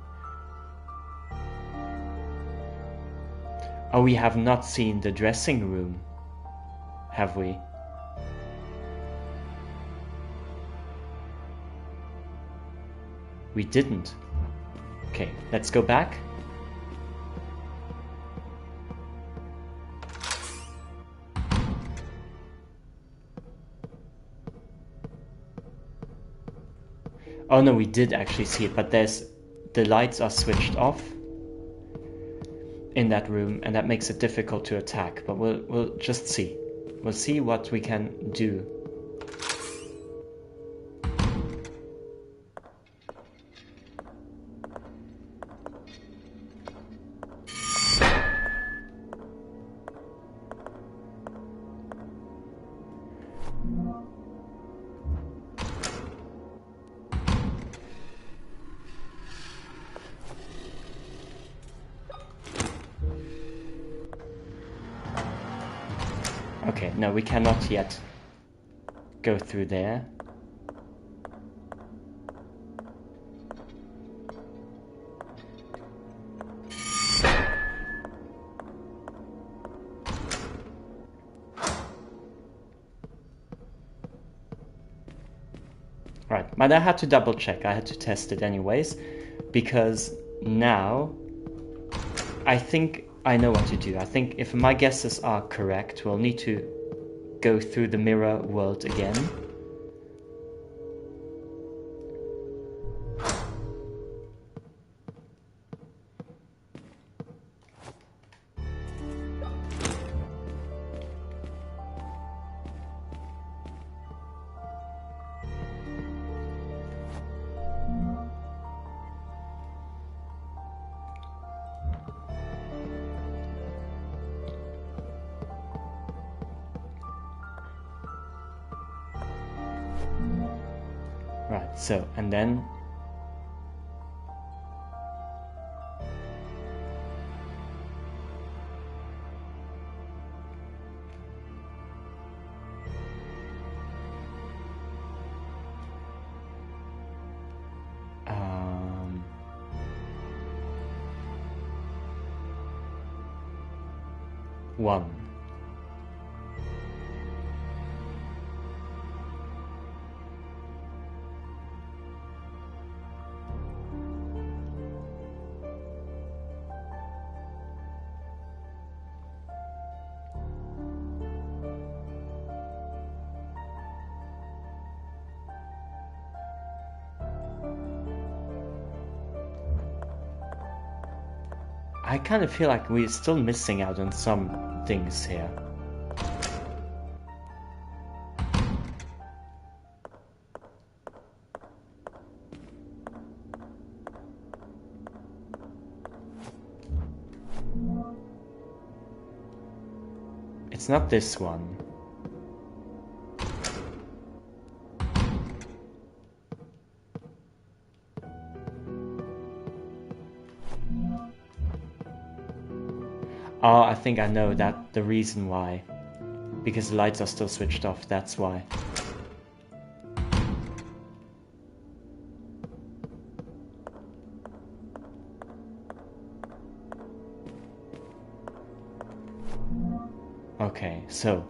Oh, we have not seen the dressing room, have we? We didn't. Okay, let's go back. Oh no, we did actually see it, but the lights are switched off in that room, and that makes it difficult to attack. But we'll just see. We'll see what we can do. Okay, no, we cannot yet go through there. Right, but I had to double check, I had to test it anyways. because now I think I know what to do. I think if my guesses are correct, we'll need to go through the mirror world again. Right, so, and then one. I kind of feel like we're still missing out on some things here. It's not this one. Oh, I think I know that the reason why. Because the lights are still switched off, that's why. Okay, so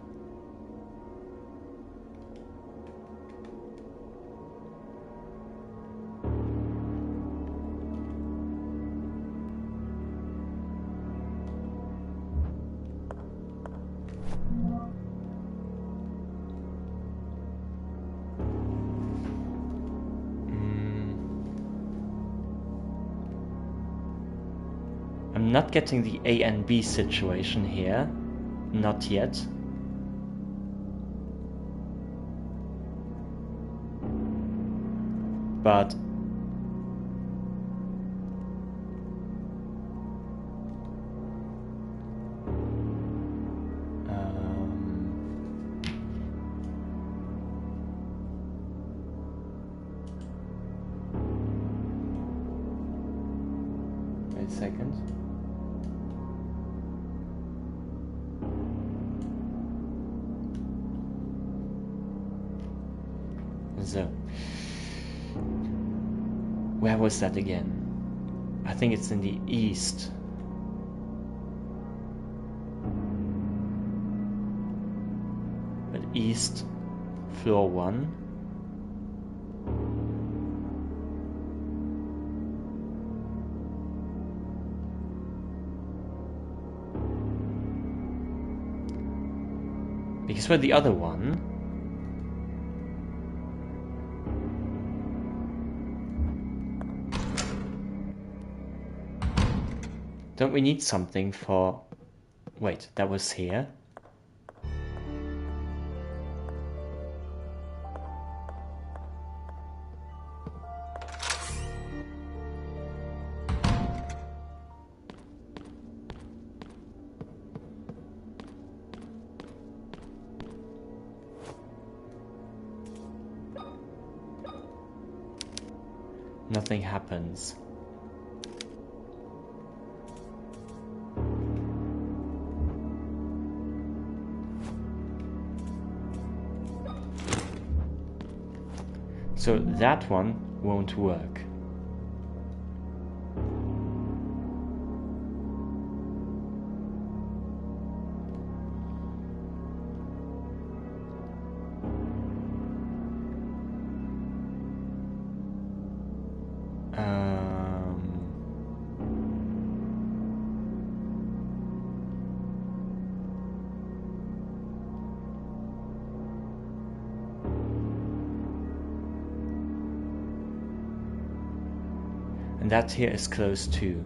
I'm not getting the A and B situation here. Not yet. But wait a second. So, where was that again? I think it's in the east. But east, floor 1. Because where the other one? Don't we need something for... Wait, that was here? Nothing happens. So that one won't work. And that here is closed too.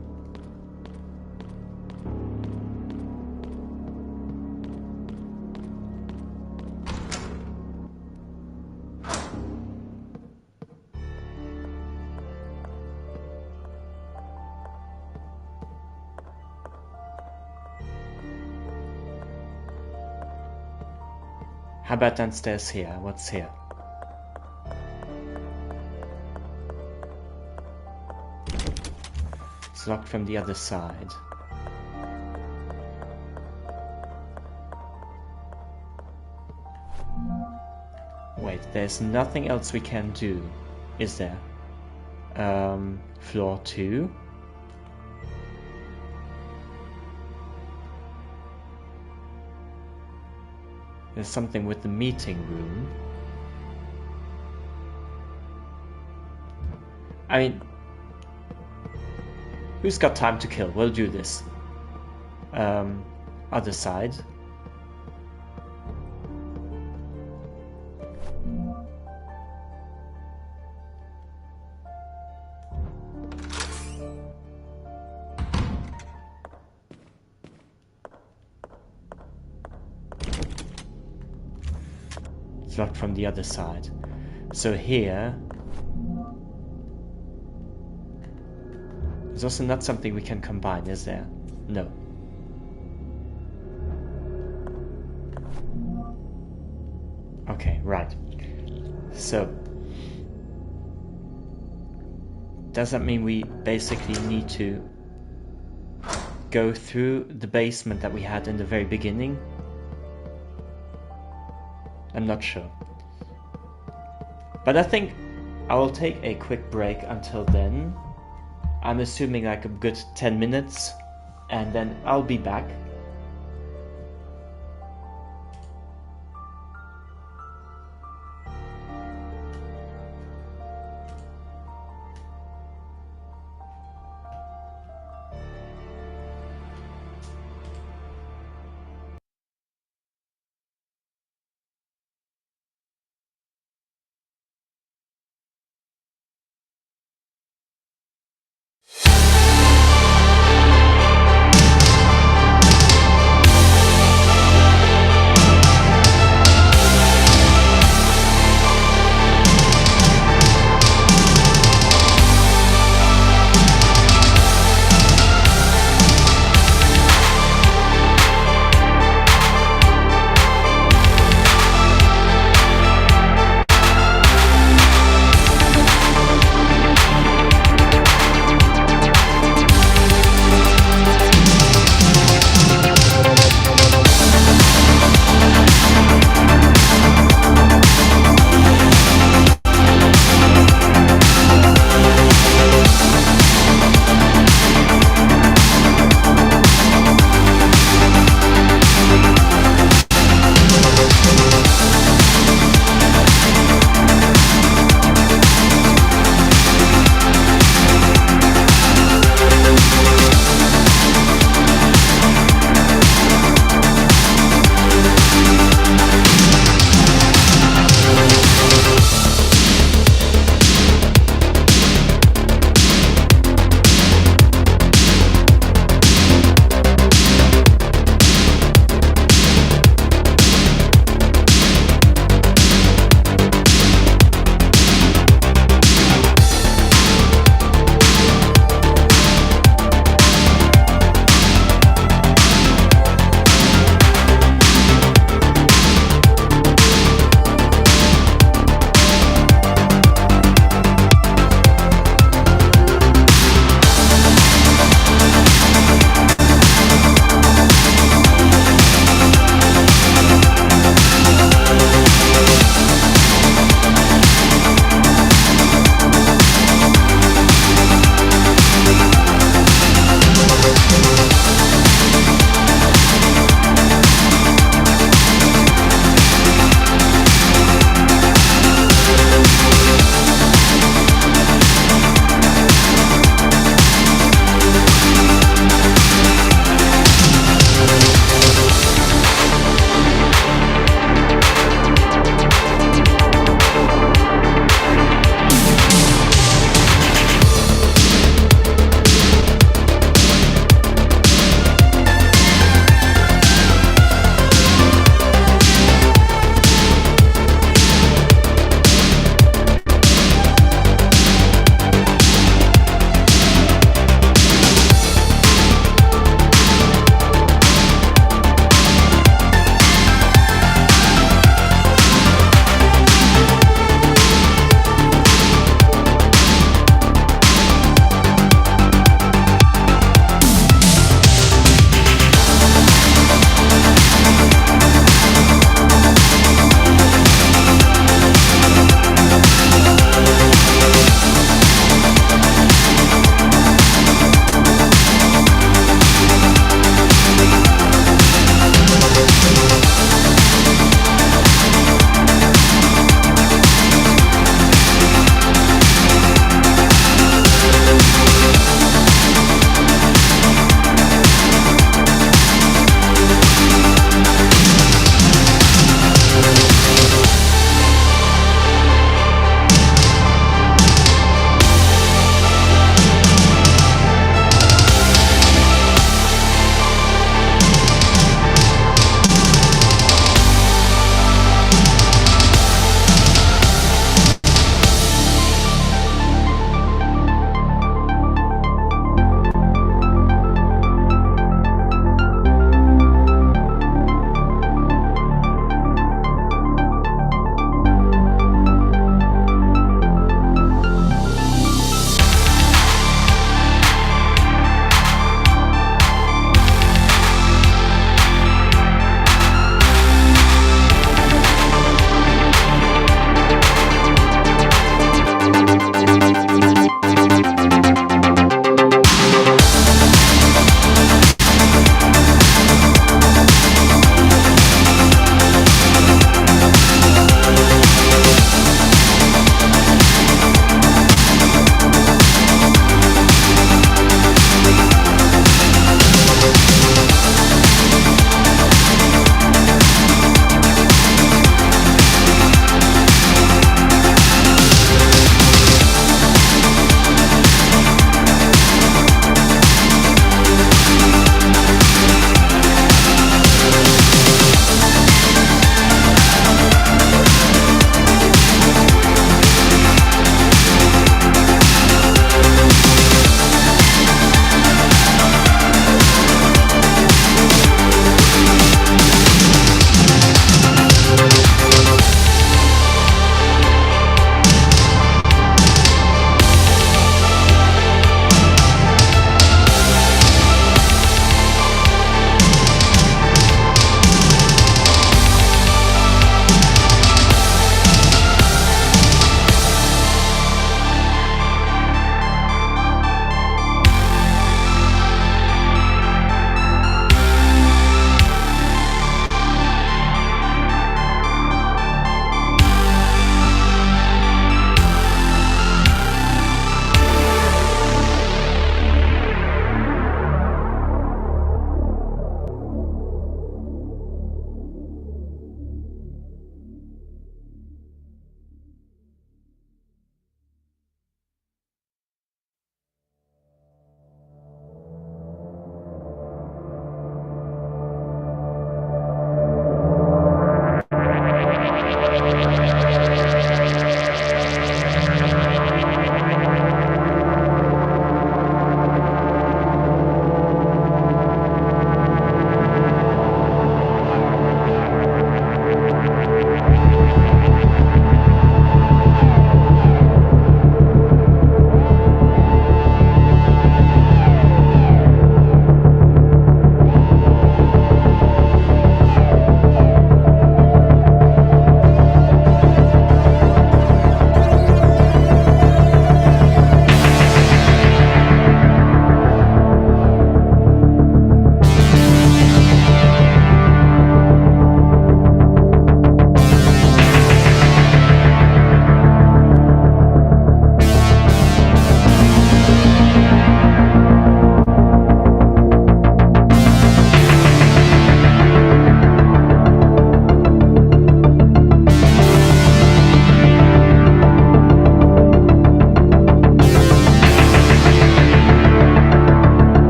How about downstairs here? What's here? It's locked from the other side. Wait, there's nothing else we can do, is there? Floor 2? There's something with the meeting room. I mean, who's got time to kill? We'll do this. Other side. It's locked from the other side. So here... There's also not something we can combine, is there? No. Okay, right. So... Does that mean we basically need to go through the basement that we had in the very beginning? I'm not sure. But I think I will take a quick break until then. I'm assuming like a good 10 minutes, and then I'll be back.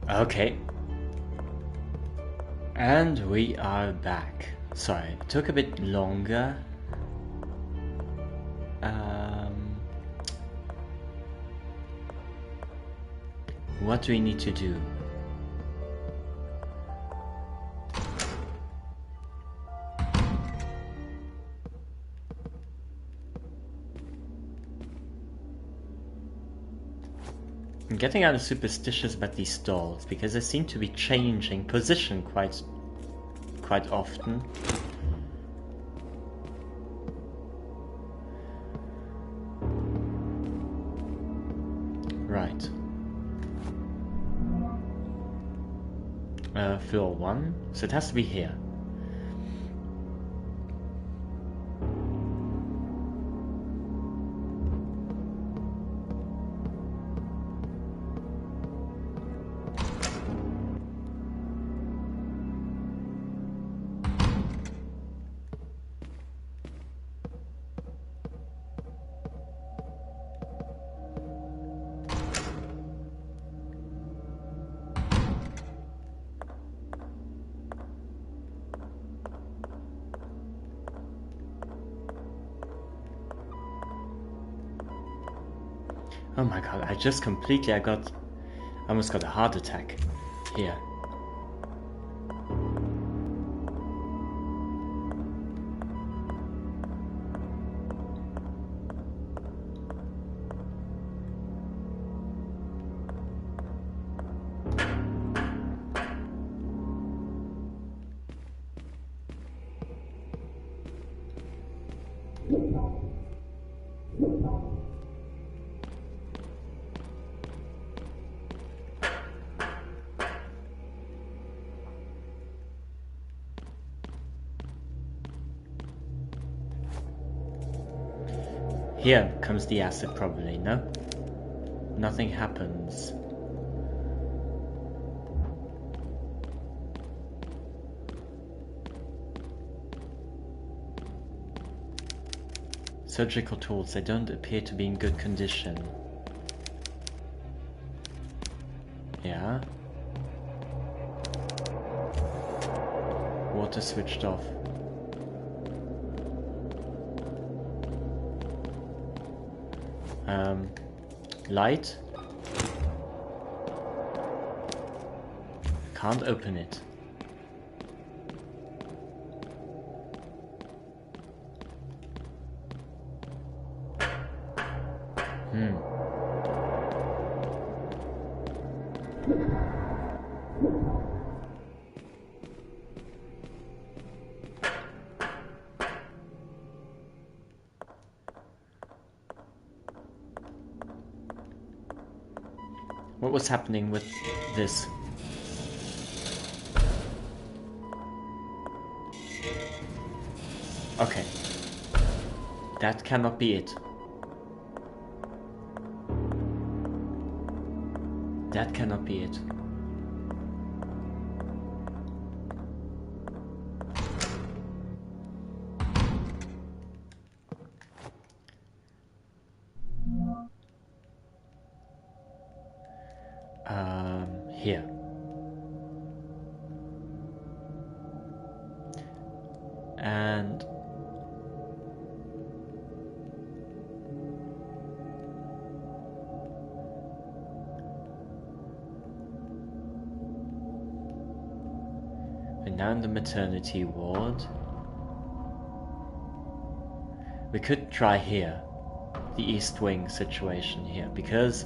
Okay. And we are back. Sorry, it took a bit longer. What do we need to do? I'm getting kind of superstitious about these dolls because they seem to be changing position quite often. Right. Floor 1, so it has to be here. Oh my god, I almost got a heart attack here. Here comes the acid probably, no? Nothing happens. Surgical tools, they don't appear to be in good condition. Yeah. Water switched off. Light. Can't open it. What was happening with this? Okay. That cannot be it. That cannot be it. Here. And we're now in the maternity ward. We could try here, the East Wing situation here, because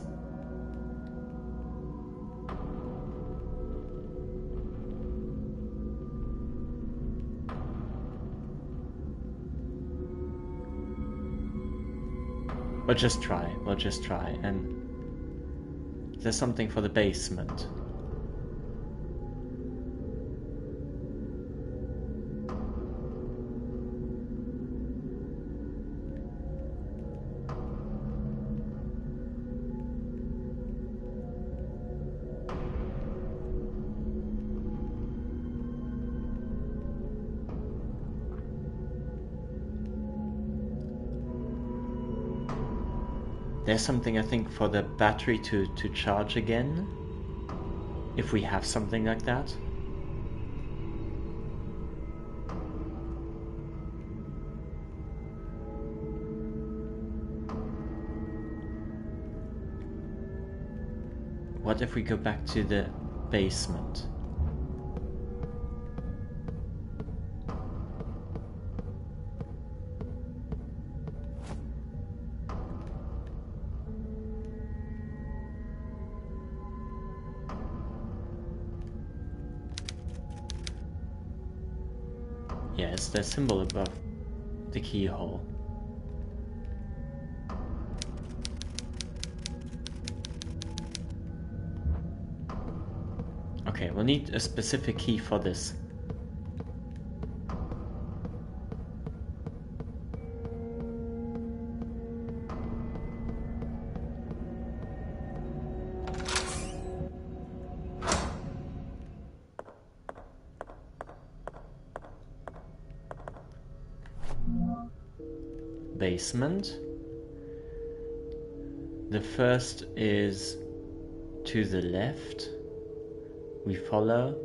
we'll just try, and there's something for the basement. There's something, I think, for the battery to charge again. if we have something like that. What if we go back to the basement? Yes, the symbol above the keyhole. Okay, we'll need a specific key for this. Basement. The first is to the left. We follow.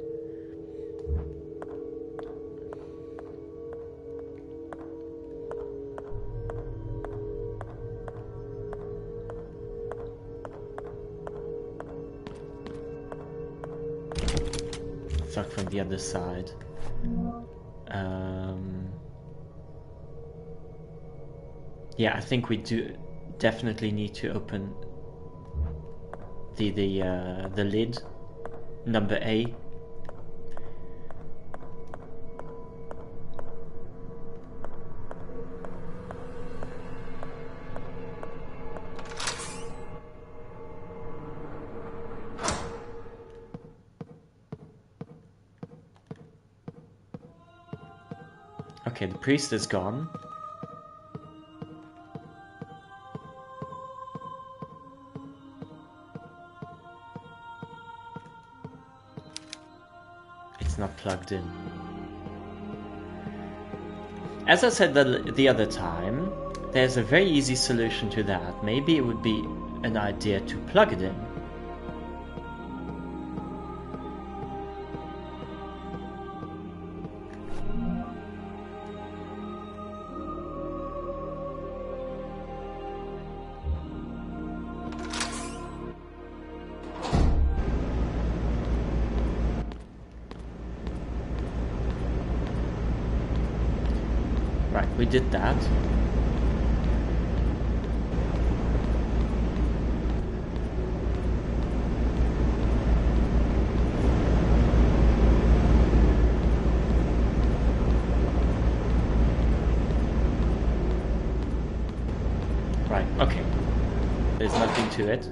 Start from the other side. Yeah, I think we do definitely need to open the lid, number A. Okay, the priest is gone. Not plugged in. As I said the other time, there's a very easy solution to that. Maybe it would be an idea to plug it in. Right, we did that. Right, okay. There's nothing to it.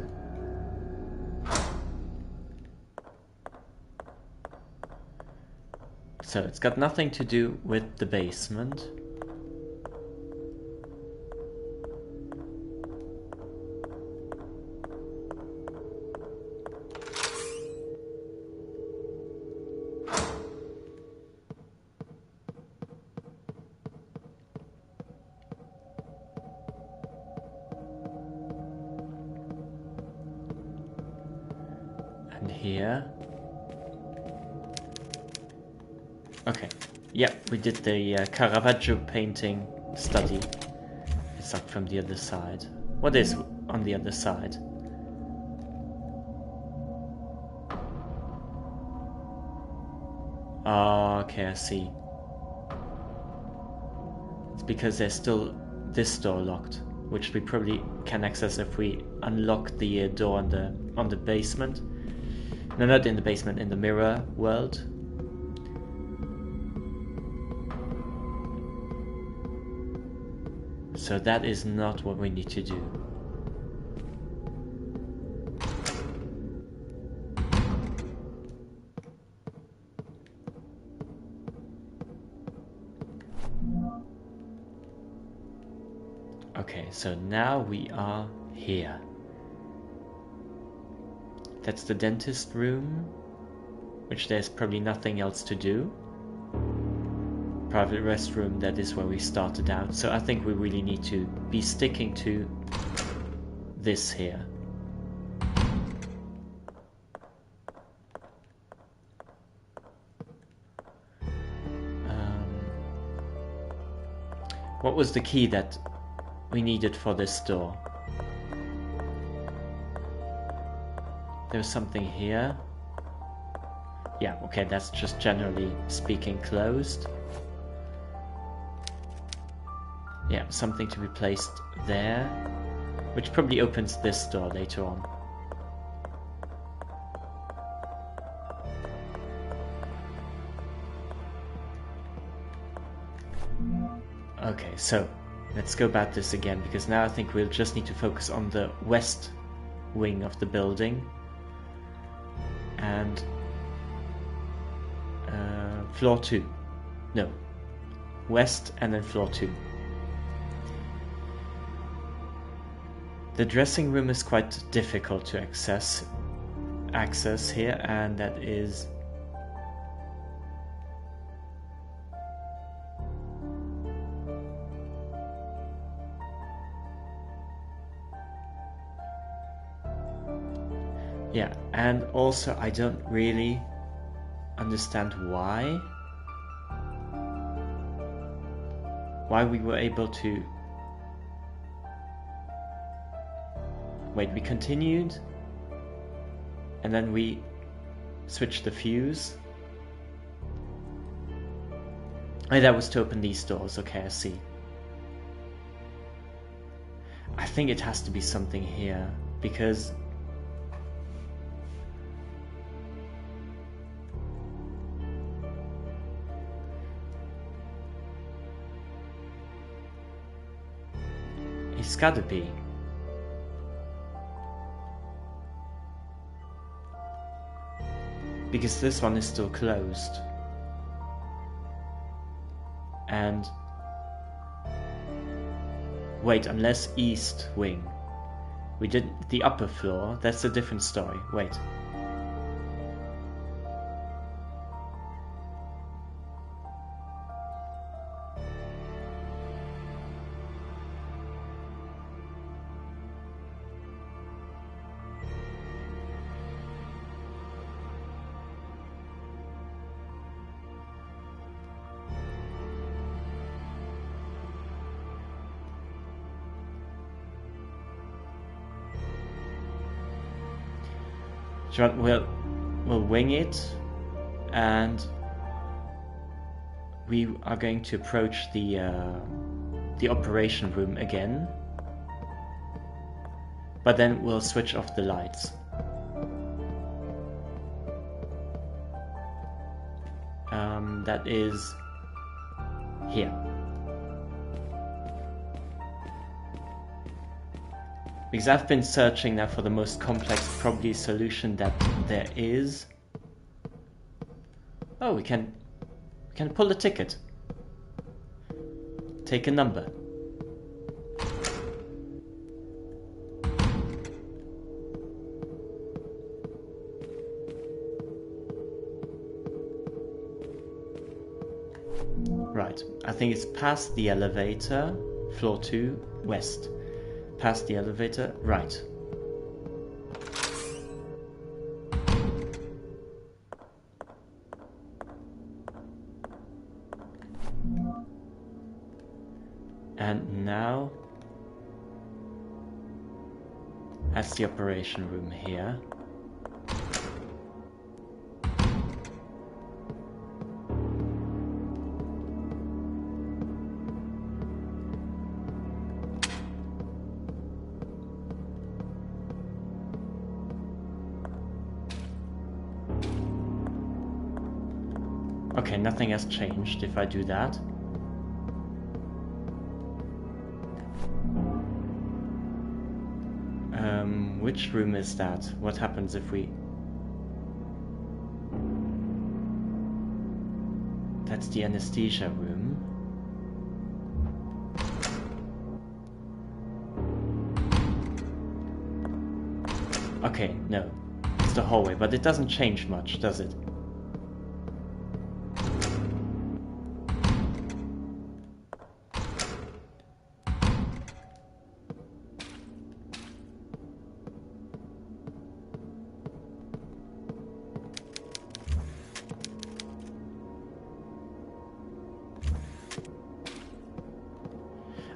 So it's got nothing to do with the basement. And here. Okay. Yeah, we did the Caravaggio painting study. It's up from the other side. What is on the other side? Oh, okay, I see. It's because there's still this door locked, which we probably can access if we unlock the door on the basement. No, not in the basement, in the mirror world. So that is not what we need to do. Okay, so now we are here. That's the dentist room, which there's probably nothing else to do. Private restroom, that is where we started out. So I think we really need to be sticking to this here. What was the key that we needed for this door? There's something here. Yeah, okay, that's just generally speaking closed. Yeah, something to be placed there, which probably opens this door later on. Okay, so let's go about this again, because now I think we'll just need to focus on the west wing of the building. And floor 2. No. West and then floor 2. The dressing room is quite difficult to access here, and that is yeah, and also I don't really understand why we were able to... Wait, we continued and then we switched the fuse. Oh, that was to open these doors. Okay, I see. I think it has to be something here, because it's gotta be. Because this one is still closed. And wait, unless east wing. We did the upper floor, that's a different story. Wait. We'll wing it, and we are going to approach the operation room again, but then we'll switch off the lights. That is here. Because I've been searching now for the most complex probably solution that there is. Oh, we can pull a ticket. Take a number. Right, I think it's past the elevator, floor 2, west. Past the elevator, right. And now that's the operation room here. Okay, nothing has changed if I do that. Which room is that? What happens if we... That's the anesthesia room. Okay, no. It's the hallway, but it doesn't change much, does it?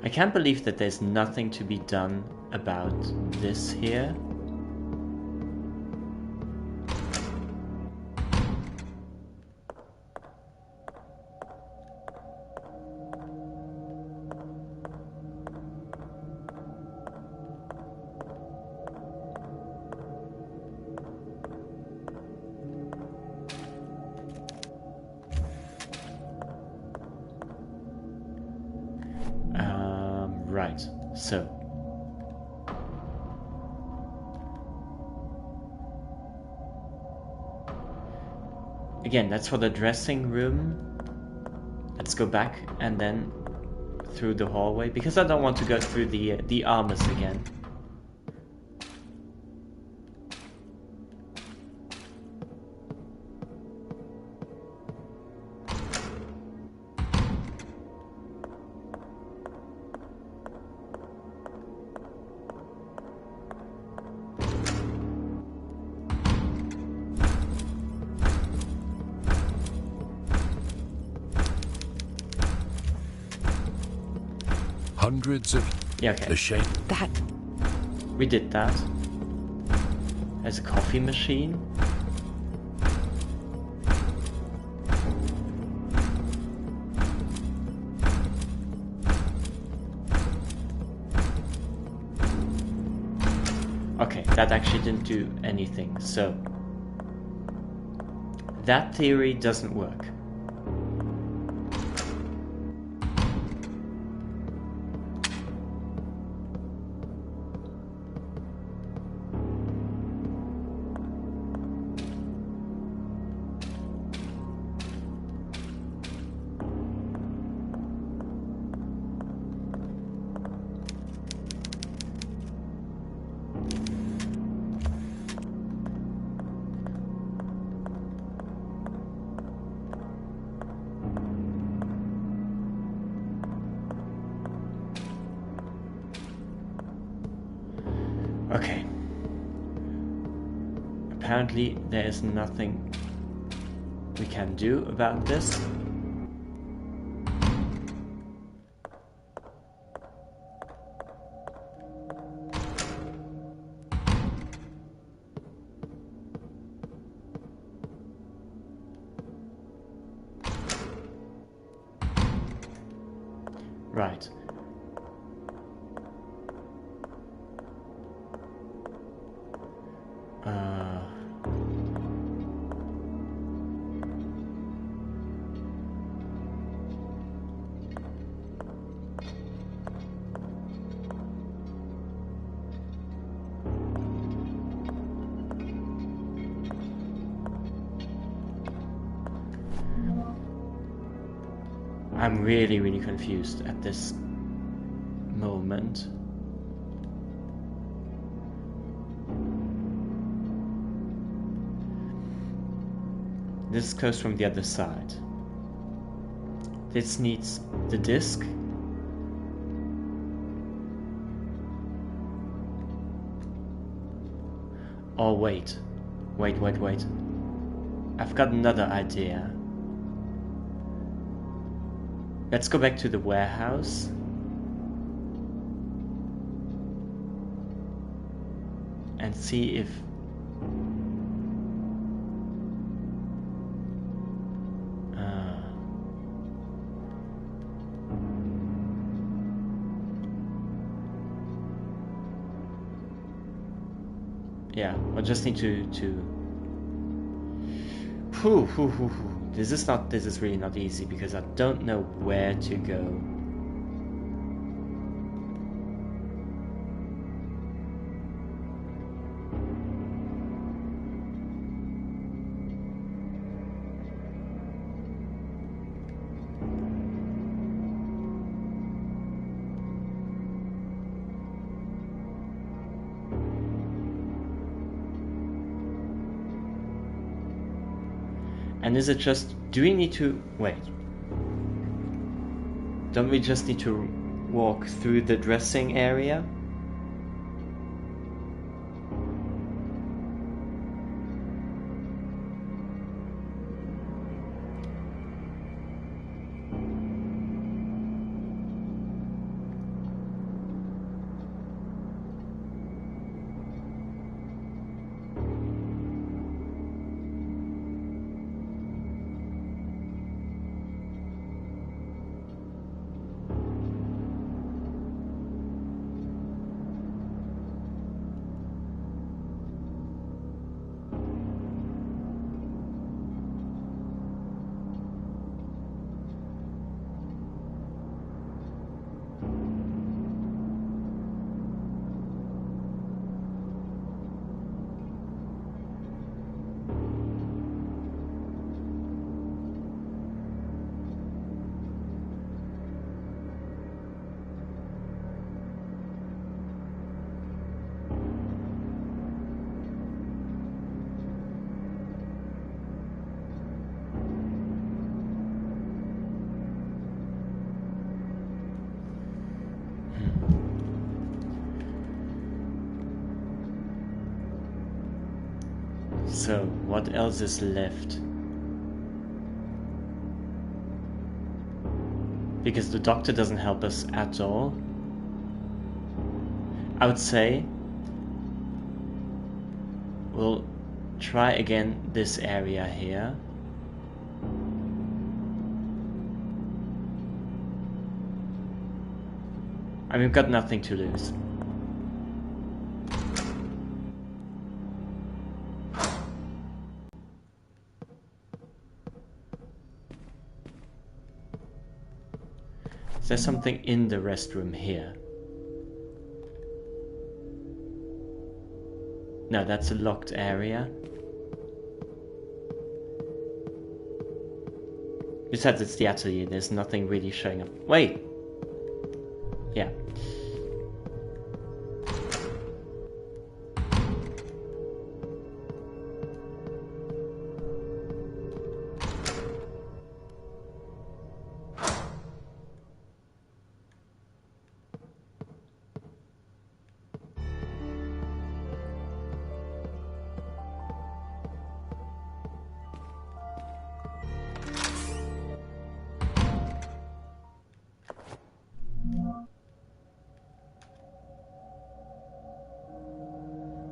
I can't believe that there's nothing to be done about this here. Right, so again, that's for the dressing room. Let's go back and then through the hallway, because I don't want to go through the armors again. Hundreds of... Yeah, okay. The shape. That... We did that. There's a coffee machine. Okay, that actually didn't do anything, so that theory doesn't work. Okay. Apparently there is nothing we can do about this. Right. I'm really confused at this moment. This goes from the other side. This needs the disc. Oh wait. Wait. I've got another idea. Let's go back to the warehouse. And see if... yeah, I just need to... This is really not easy because I don't know where to go. And is it just... do we need to... wait. Don't we just need to walk through the dressing area? So, what else is left? Because the doctor doesn't help us at all. I would say we'll try again this area here. And we've got nothing to lose. Is there something in the restroom here? No, that's a locked area. Besides, it's the atelier, there's nothing really showing up. Wait! Yeah.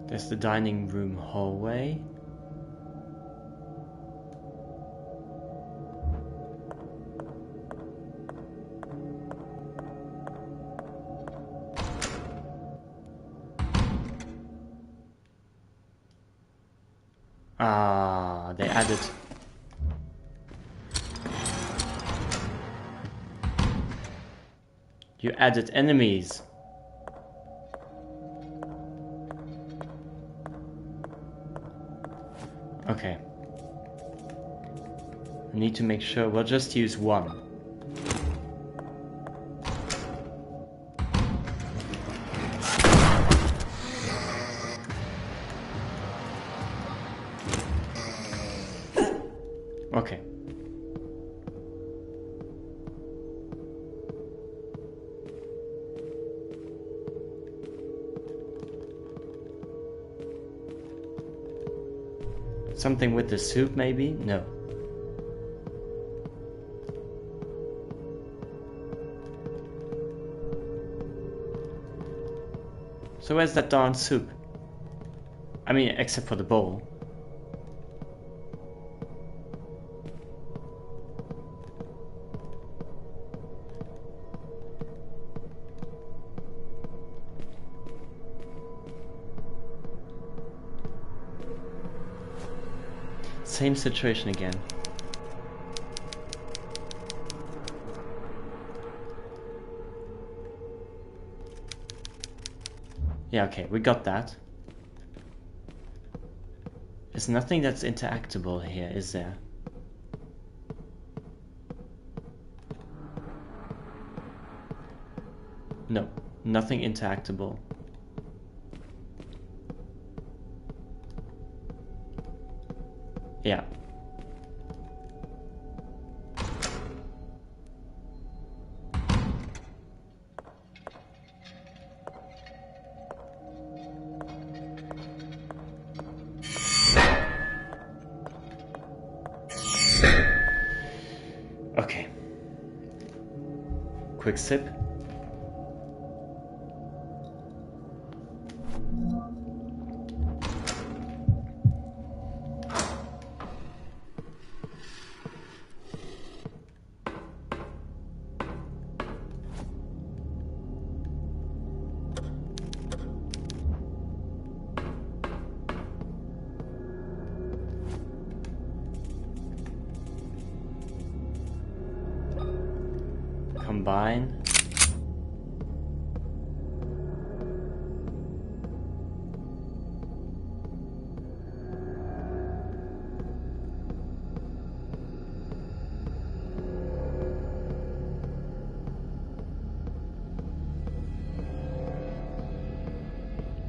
There's the dining room hallway. Ah, they added. You added enemies. Okay. I need to make sure we'll just use one. Okay. Something with the soup, maybe? No. So where's that darn soup? I mean, except for the bowl. Same situation again. Yeah, okay, we got that. There's nothing that's interactable here, is there? No, nothing interactable. Yeah. Okay. Quick sip. Combine.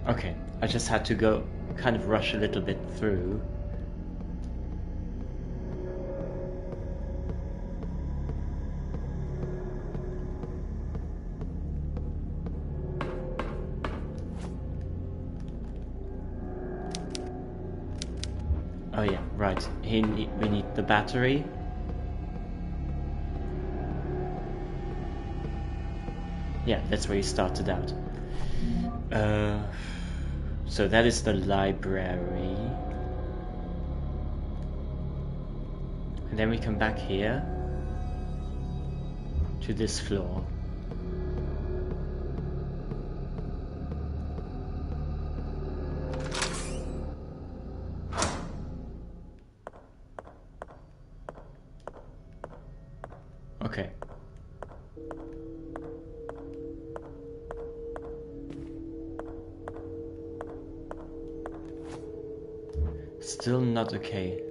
Okay, I just had to go kind of rush a little bit through. Oh yeah, right. We need the battery. Yeah, that's where he started out. So that is the library. And then we come back here to this floor. Okay. Still not okay.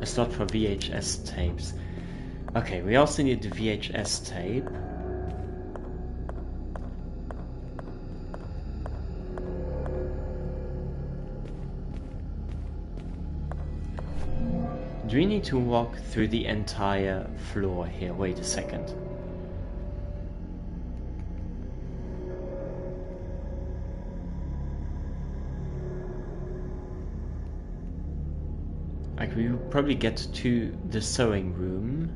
A slot for VHS tapes. Okay, we also need the VHS tape. Do we need to walk through the entire floor here? Wait a second. Like, we will probably get to the sewing room.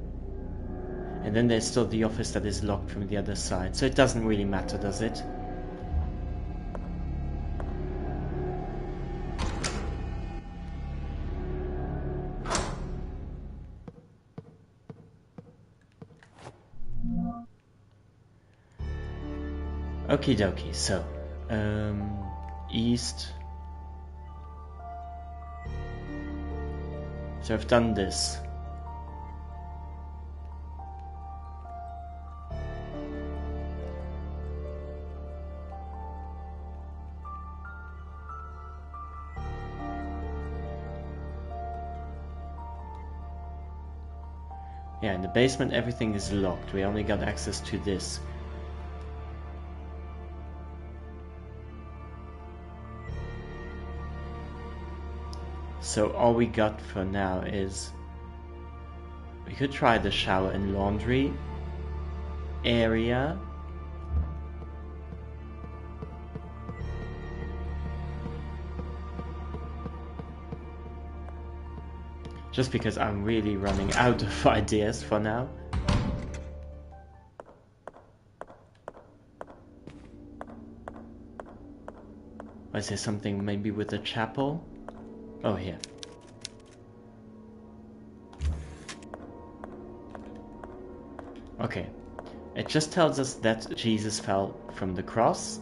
And then there's still the office that is locked from the other side. So it doesn't really matter, does it? Okie dokie, so east. So I've done this. Yeah, in the basement everything is locked. We only got access to this. So all we got for now is we could try the shower and laundry area. Just because I'm really running out of ideas for now. Is there something maybe with the chapel? Oh, here. Okay. It just tells us that Jesus fell from the cross.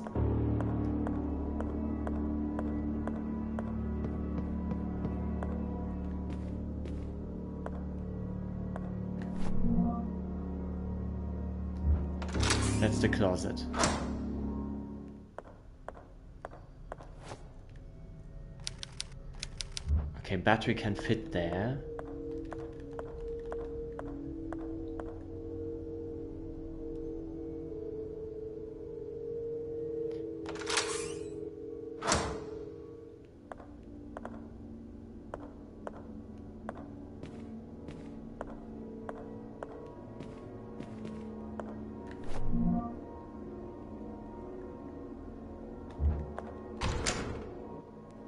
That's the closet. Okay, battery can fit there.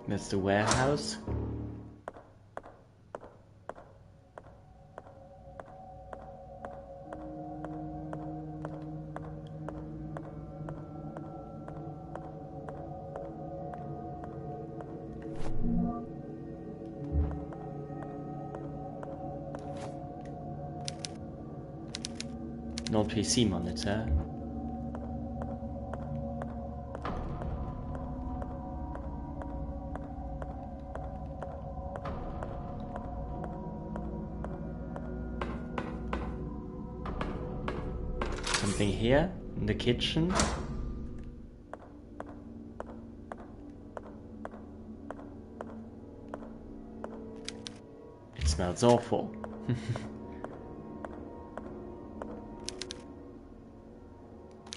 That's the warehouse. An old PC monitor. Something here in the kitchen. It smells awful.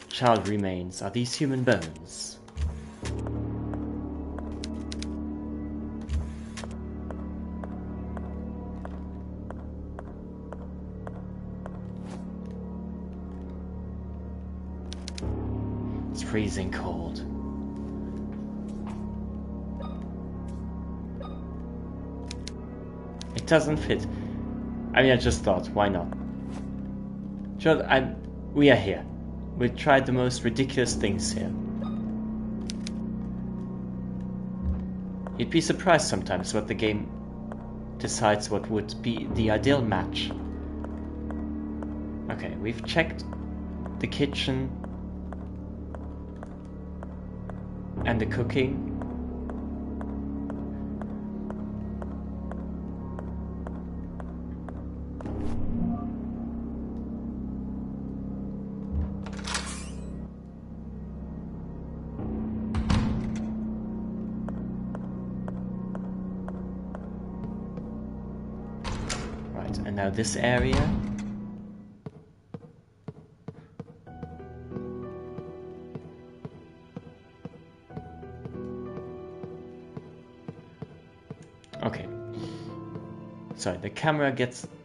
Child remains. Are these human bones? It's freezing cold. It doesn't fit. I mean, I just thought, why not? Sure, we are here. We tried the most ridiculous things here. You'd be surprised sometimes what the game decides what would be the ideal match. Okay, we've checked the kitchen and the cooking. And now this area. Okay. Sorry, the camera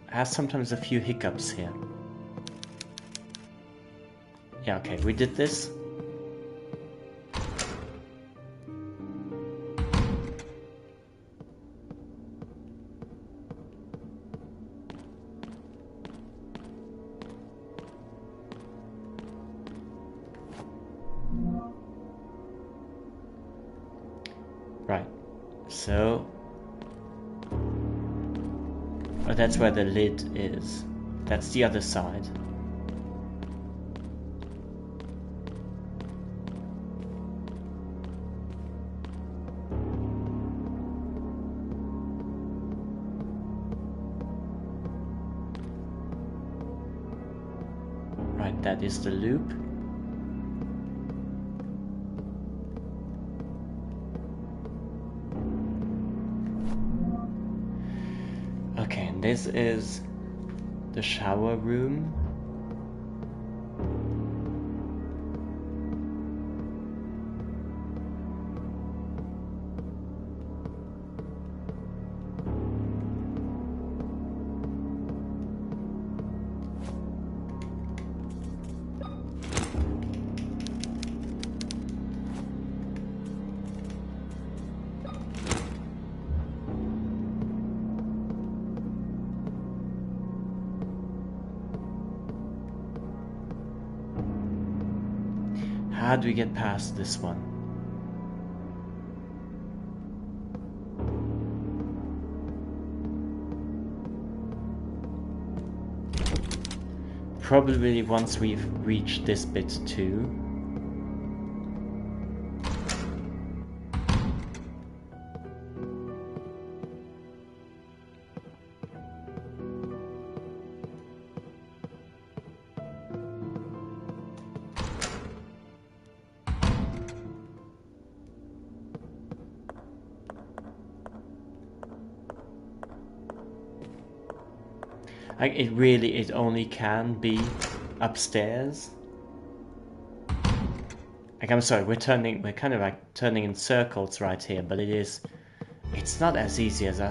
has sometimes a few hiccups here. Yeah, okay, we did this. Right, so oh, that's where the lid is. That's the other side. Right, that is the loop. Okay, and this is the shower room. How do we get past this one? Probably once we've reached this bit too. It only can be upstairs. Like, I'm sorry, we're kind of like turning in circles right here, but it's not as easy as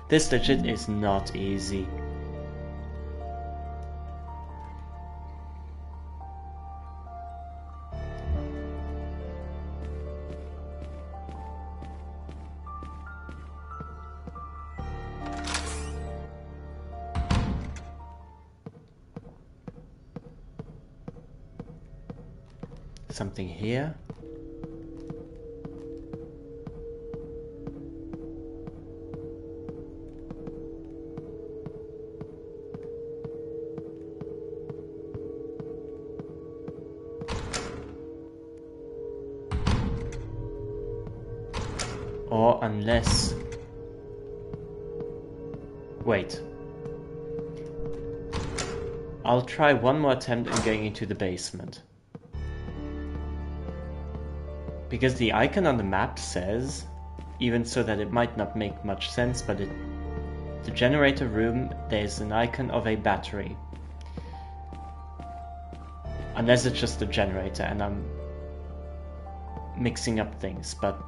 this legit is not easy. Something here. Or unless... Wait. I'll try one more attempt in going into the basement. Because the icon on the map says even so that it might not make much sense, but the generator room, there's an icon of a battery. Unless it's just a generator and I'm mixing up things, but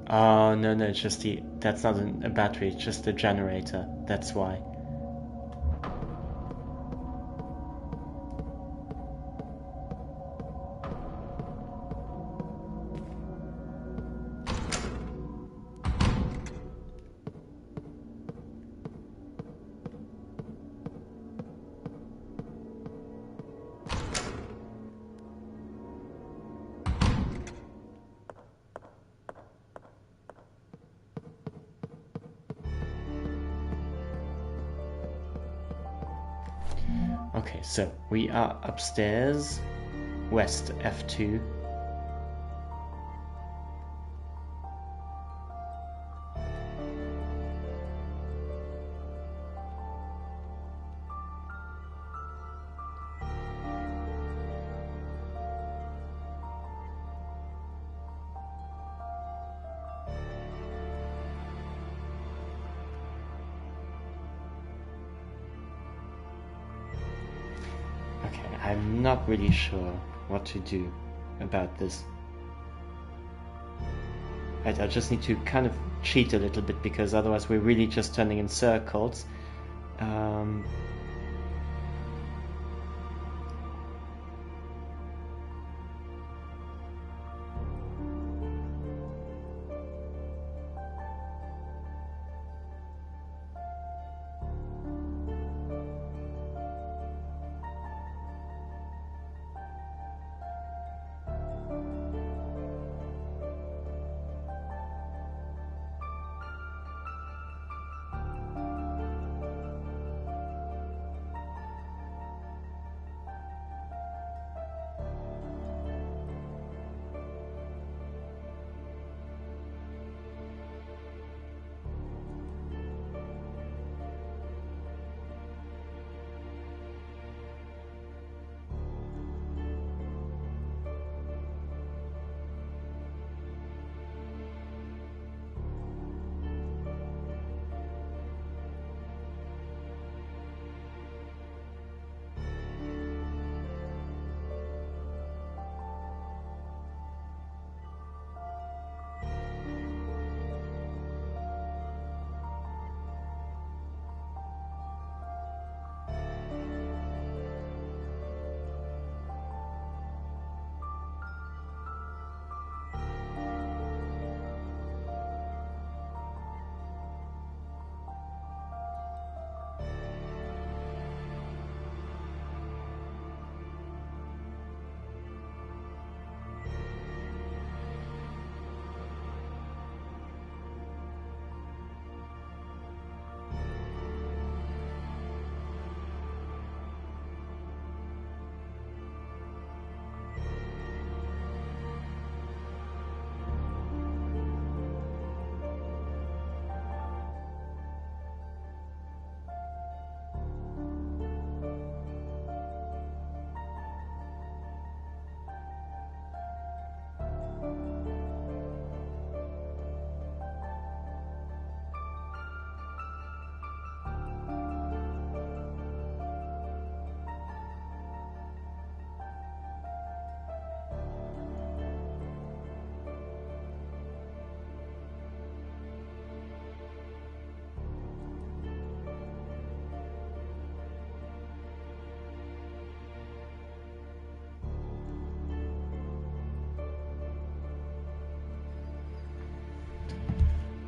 oh, no, it's just that's not a battery, it's just a generator, that's why. Okay, so we are upstairs, west F2. Okay, I'm not really sure what to do about this. I just need to kind of cheat a little bit, because otherwise we're really just turning in circles.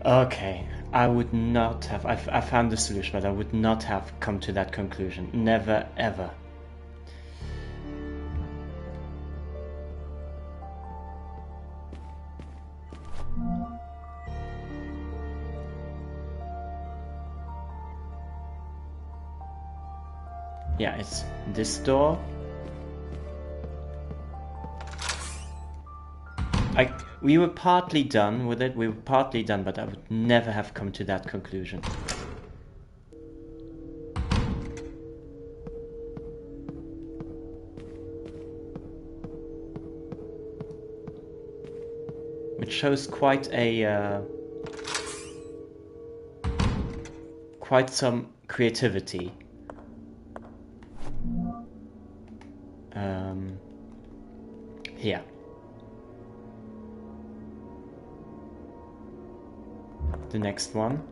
Okay, I would not have... I found the solution, but I would not have come to that conclusion. Never, ever. Yeah, it's this door. We were partly done with it, but I would never have come to that conclusion. Which shows quite some creativity. Here. The next one.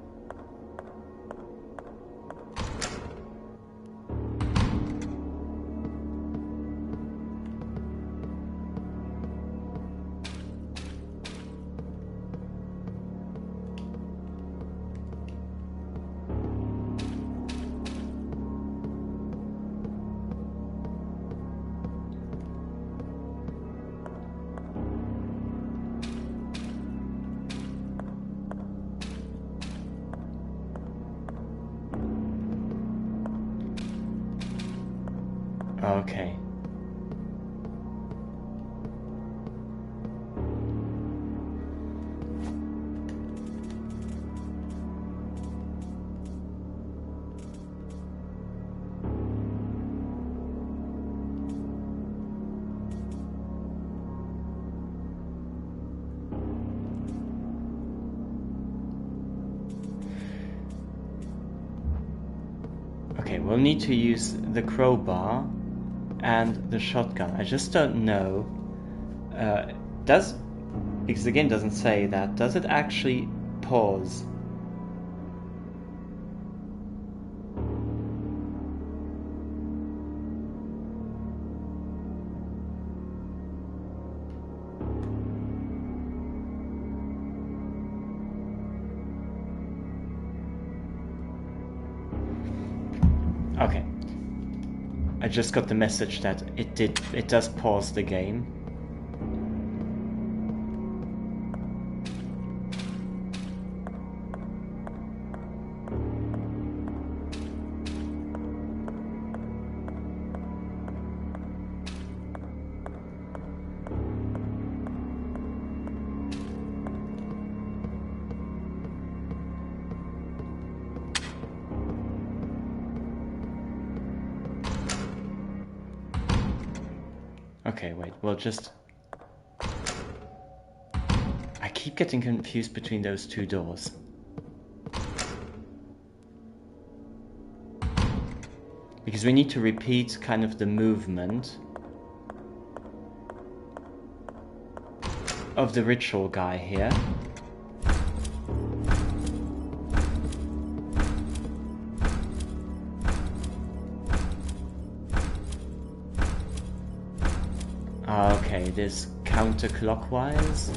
Okay. Okay, we'll need to use the crowbar and the shotgun. I just don't know. Because the game doesn't say that. Does it actually pause? Okay. I just got the message that it does pause the game. Okay, wait, we'll just... I keep getting confused between those two doors. Because we need to repeat kind of the movement of the ritual guy here. Okay, it is counterclockwise.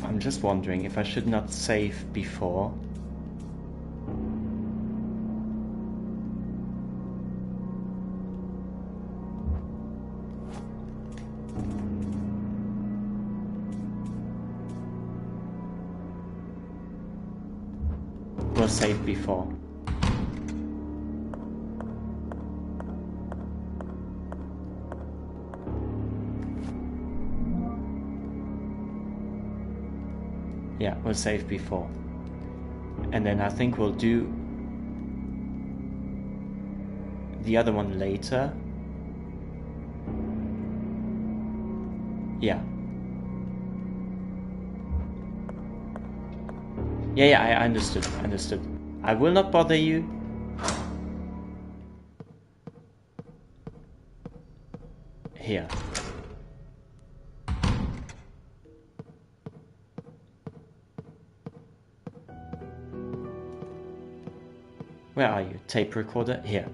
I'm just wondering if I should not save before. We'll save before. Yeah, we'll save before. And then I think we'll do the other one later. Yeah. Yeah, I understood. I will not bother you. Here. Where are you? Tape recorder? Here.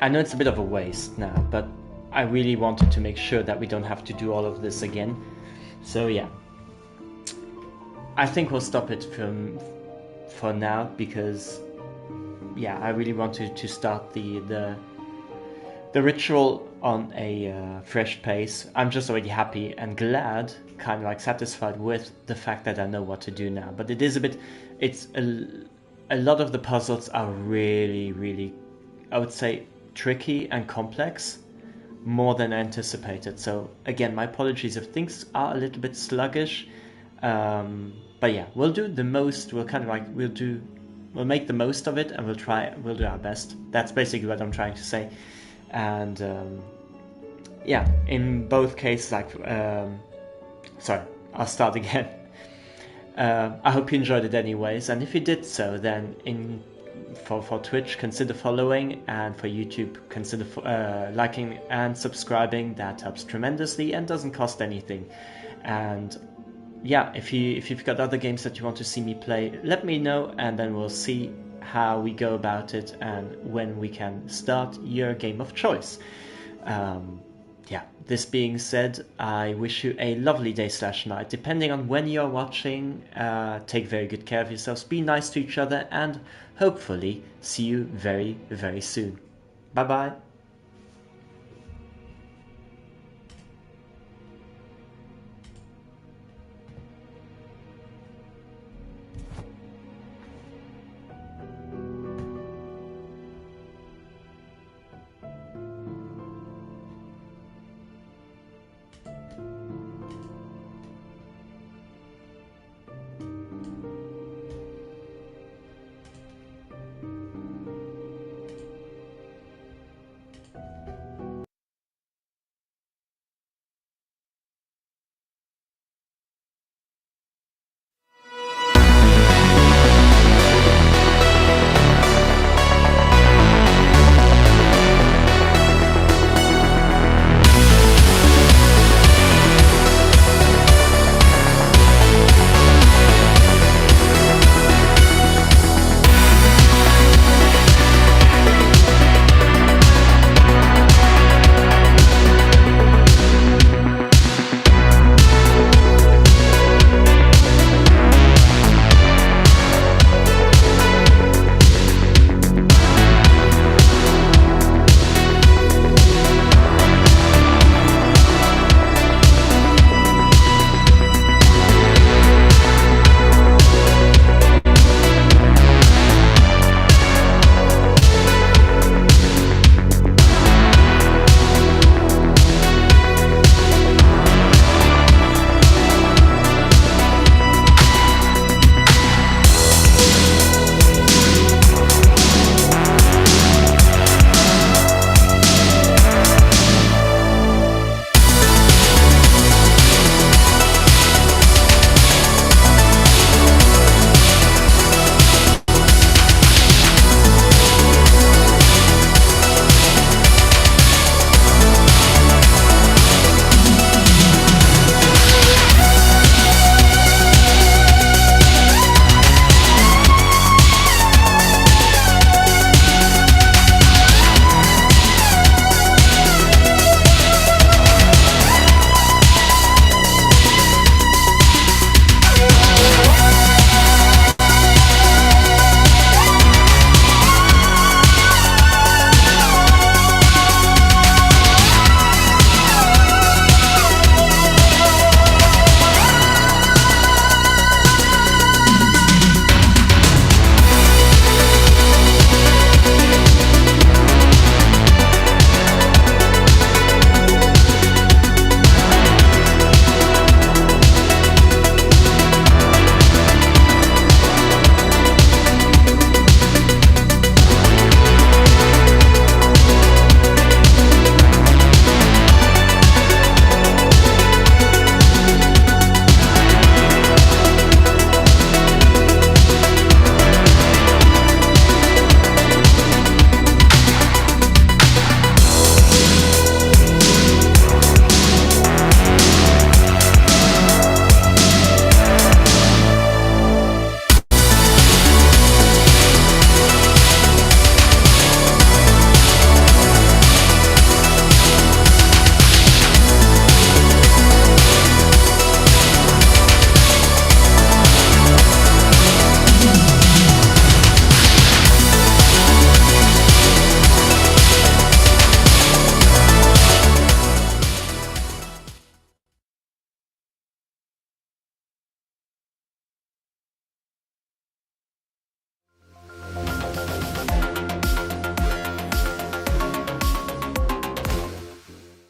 I know it's a bit of a waste now, but I really wanted to make sure that we don't have to do all of this again. So yeah. I think we'll stop it for now, because yeah, I really wanted to start the ritual on a fresh pace. I'm just already happy and glad, kind of like satisfied with the fact that I know what to do now. But it is a bit, a lot of the puzzles are really, I would say, tricky and complex, more than anticipated. So again, my apologies if things are a little bit sluggish. But yeah, we'll do the most. We'll kind of like, we'll make the most of it, and we'll do our best. That's basically what I'm trying to say. And yeah, in both cases, like, sorry, I'll start again. I hope you enjoyed it anyways, and if you did so, then for Twitch, consider following, and for YouTube, consider liking and subscribing. That helps tremendously and doesn't cost anything. And yeah, if you've got other games that you want to see me play, let me know, and then we'll see how we go about it and when we can start your game of choice. Yeah, this being said, I wish you a lovely day / night, depending on when you're watching. Take very good care of yourselves, be nice to each other, and hopefully see you very, very soon. Bye bye.